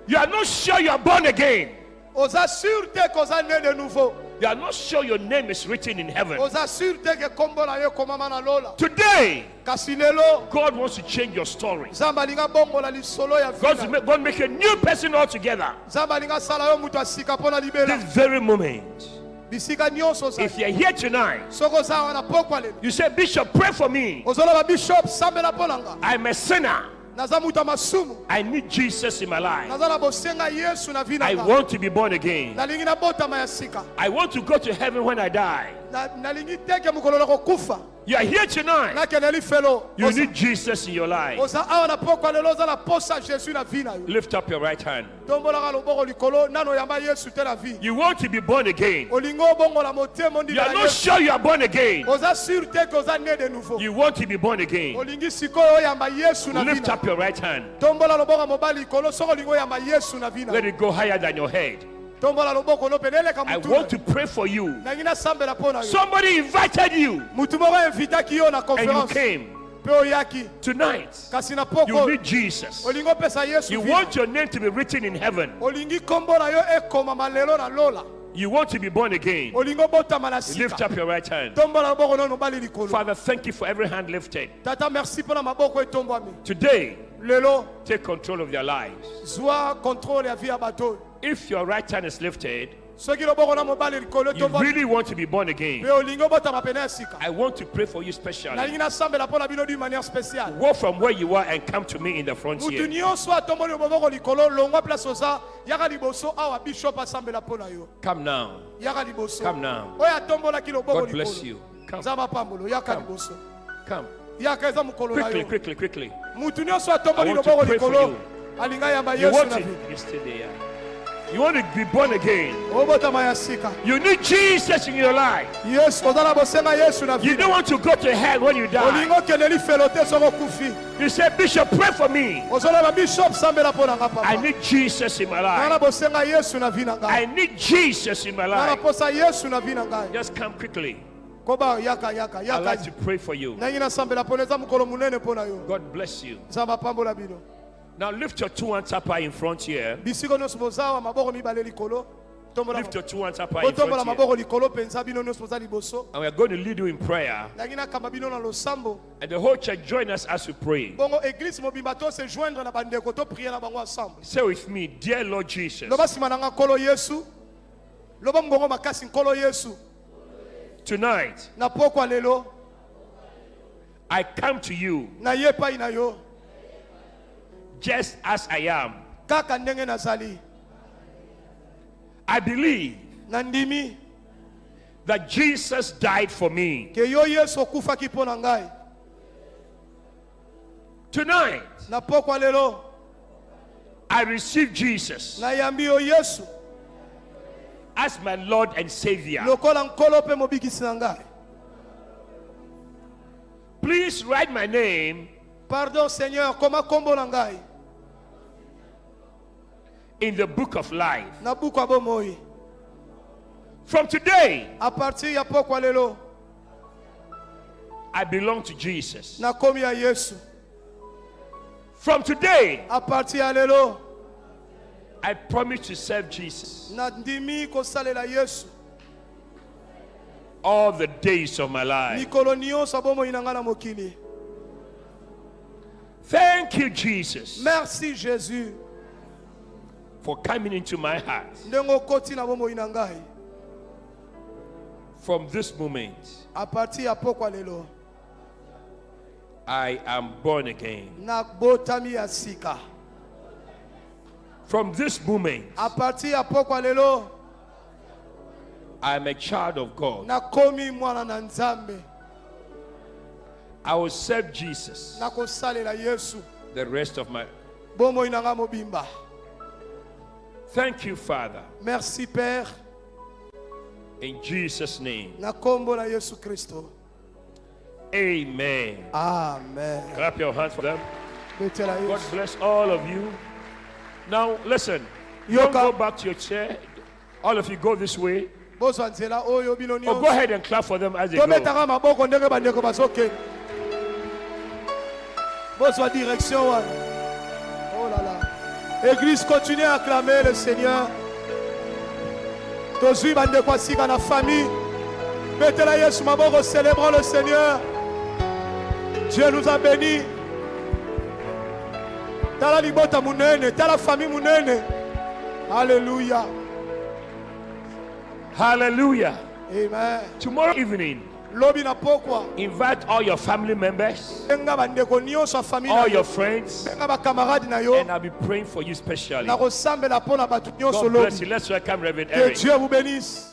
You are not sure you are born again. Oza sûr te koza né de nouveau. You are not sure your name is written in heaven. Oza sûr te ke kombo na yo ekomama na lola. Today, Kasi lelo God wants to change your story. Nzambe alinga bongola lisolo ya God's vida. going to make a new person altogether. Nzambe alinga sala yo mutu asika pona libela. This very moment. Bisika nyonso za. If you're here tonight, Soko za wana pokwa lelo. you say, Bishop, pray for me. Ozoloba bishop sambela ponanga. I'm a sinner. Naza mutu masumu. I need Jesus in my life. Naza na bosenga Yesu na vida. I want to be born again. Nalingi na bota ma ya sika. I want to go to heaven when I die. Nalingi teke mukolo na kokufa. You are here tonight. Na keneli felo. You need Jesus in your life. Oza awa na pokwa lelo za na posa Jésus na vie na yo. Lift up your right hand. Tombola ka loboko likolo nano yamba Yesu te na vie. You want to be born again. Olingo bongo la motema ndi You are na not Yesu. sure you are born again. Oza sûr te que oza né de nouveau. You want to be born again. Olingi sikoyo yamba Yesu na vie Lift na. up your right hand. Tombola loboko mobali likolo soko lingo yamba Yesu na vie na. Let it go higher than your head. Tombola loboko no penele ka I mutu. want to pray for you. Nangina sambela pona yo. Somebody invited you Mutu moko invita ki yo na and you conférence. came. Pe oyaki. Tonight, Kasi na you poko. need Jesus. Olingo pesa Yesu. You vie. want your name to be written in heaven. Olingi kombo na yo ekoma malelo na lola. You want to be born again. Olingo bota mana Lift sika. up your right hand. Tombola loboko no bali likolo. Father, thank you for every hand lifted. Tata merci pona maboko etombwami. Today, Lelo take control of their lives. zwa contrôle ya vie ya bato. If your right hand is lifted, Soki loboko na mobali likolo you tombwami. really want to be born again. Pe olingo bota mapene ya sika. I want to pray for you specially. Nalingi na sambela pona bino d'une manière spéciale. Walk from where you are and come to me in the front Mutu here. nyonso atomboli loboko likolo longwa place oza yaka liboso awa bishop asambela pona yo. Come now. Yaka liboso. Come now. Oya atombolaki loboko God bless likolo. you. Come. Nzamba pambolo yaka Come. liboso. Come. Yaka eza mukolo na Quickly, yo. quickly, quickly. Mutu nyonso I atomboli want to loboko pray for likolo. you. Alinga yamba You Yesu want na to vie. yesterday. You want to be born again. Obota maya sika. You need Jesus in your life. Yes, ozala bosenga Yesu na You vie. don't want to go to hell when you die. Olingo keleli felote soko kufi. You say, Bishop, pray for me. Ozola ba bishop sambela pona nga I papa. need Jesus in my Nana life. bosenga Yesu na vie na I ngai. need Jesus in my Nana life. posa Yesu na vie na ngai. Just come quickly. Koba yaka I'd like to pray for you. Nangi na sambela pona eza mukolo munene pona yo. God bless you. Nzamba pambola bino. Now lift your two hands up high in front here. Bisiko nyonso bozawa maboko mibale likolo. Tombola. Lift your two hands up high in Otombola front here. maboko likolo penza bino nyonso boza liboso. And we are going to lead you in prayer. Nangi na kamba bino na losambo. And the whole church join us as we pray. Bongo église mobimba to se joindre na bandeko to prier na bango ensemble. Say with me, dear Lord Jesus, Loba sima nanga kolo Yesu. Loba mbongo makasi nkolo Yesu. tonight Na pokwa lelo I come to you na ye pai na yo. just as I am. Kaka ndenge nazali. I believe Na ndimi that Jesus died for me. ke yo Yesu okufaki mpo na ngai. Tonight, Na pokwa lelo I receive Jesus nayambi yo Yesu as my Lord and Savior. lokola nkolo mpe mobikisi na ngai. Please write my name Pardon Seigneur, koma kombo na ngai in the book of life. na buku ya bomoi. From today, A partir ya pokwa lelo I belong to Jesus. nakomi ya Yesu. From today, A partir ya lelo I promise to serve Jesus nandimi kosalela Yesu all the days of my life. mikolo nyonso ya bomoi na ngai na mokili. Thank you, Jesus, Merci Jésus for coming into my heart. ndenge okoti na bomoi na ngai. From this moment, A partir ya pokwa lelo I am born again. nabotami ya sika. From this moment, A partir ya pokwa lelo I am a child of God. nakomi mwana na Nzambe. I will serve Jesus Nakosalela Yesu the rest of my. bomoi na ngai mobimba. Thank you, Father, Merci Père in Jesus' name. na kombo na Yesu Kristo. Amen. Amen. Clap your hands for them. Betela God Yesu. bless all of you. Now, listen. You don't go back to your chair. All of you go this way. Bozwa nzela oyo bino Or go nyonso. ahead and clap for them as they go. Tometaka maboko ndenge bandeko bazokende. Bozwa direction wana. Oh là là. Église, continue à acclamer le Seigneur. Tozwi bandeko asika na famille. Betela Yesu maboko, célébrons le Seigneur. Dieu nous a bénis. Tala libota munene, tala famille munene. Alléluia. Hallelujah. Amen. Tomorrow evening, Lobi na pokwa. invite all your family members, Benga bandeko nyonso ya famille all na your yo. friends, Benga bacamarade na yo. and I'll be praying for you specially. Na kosambela pona batu nyonso God bless lobi. you. Let's welcome Reverend Que Eric. Dieu vous bénisse.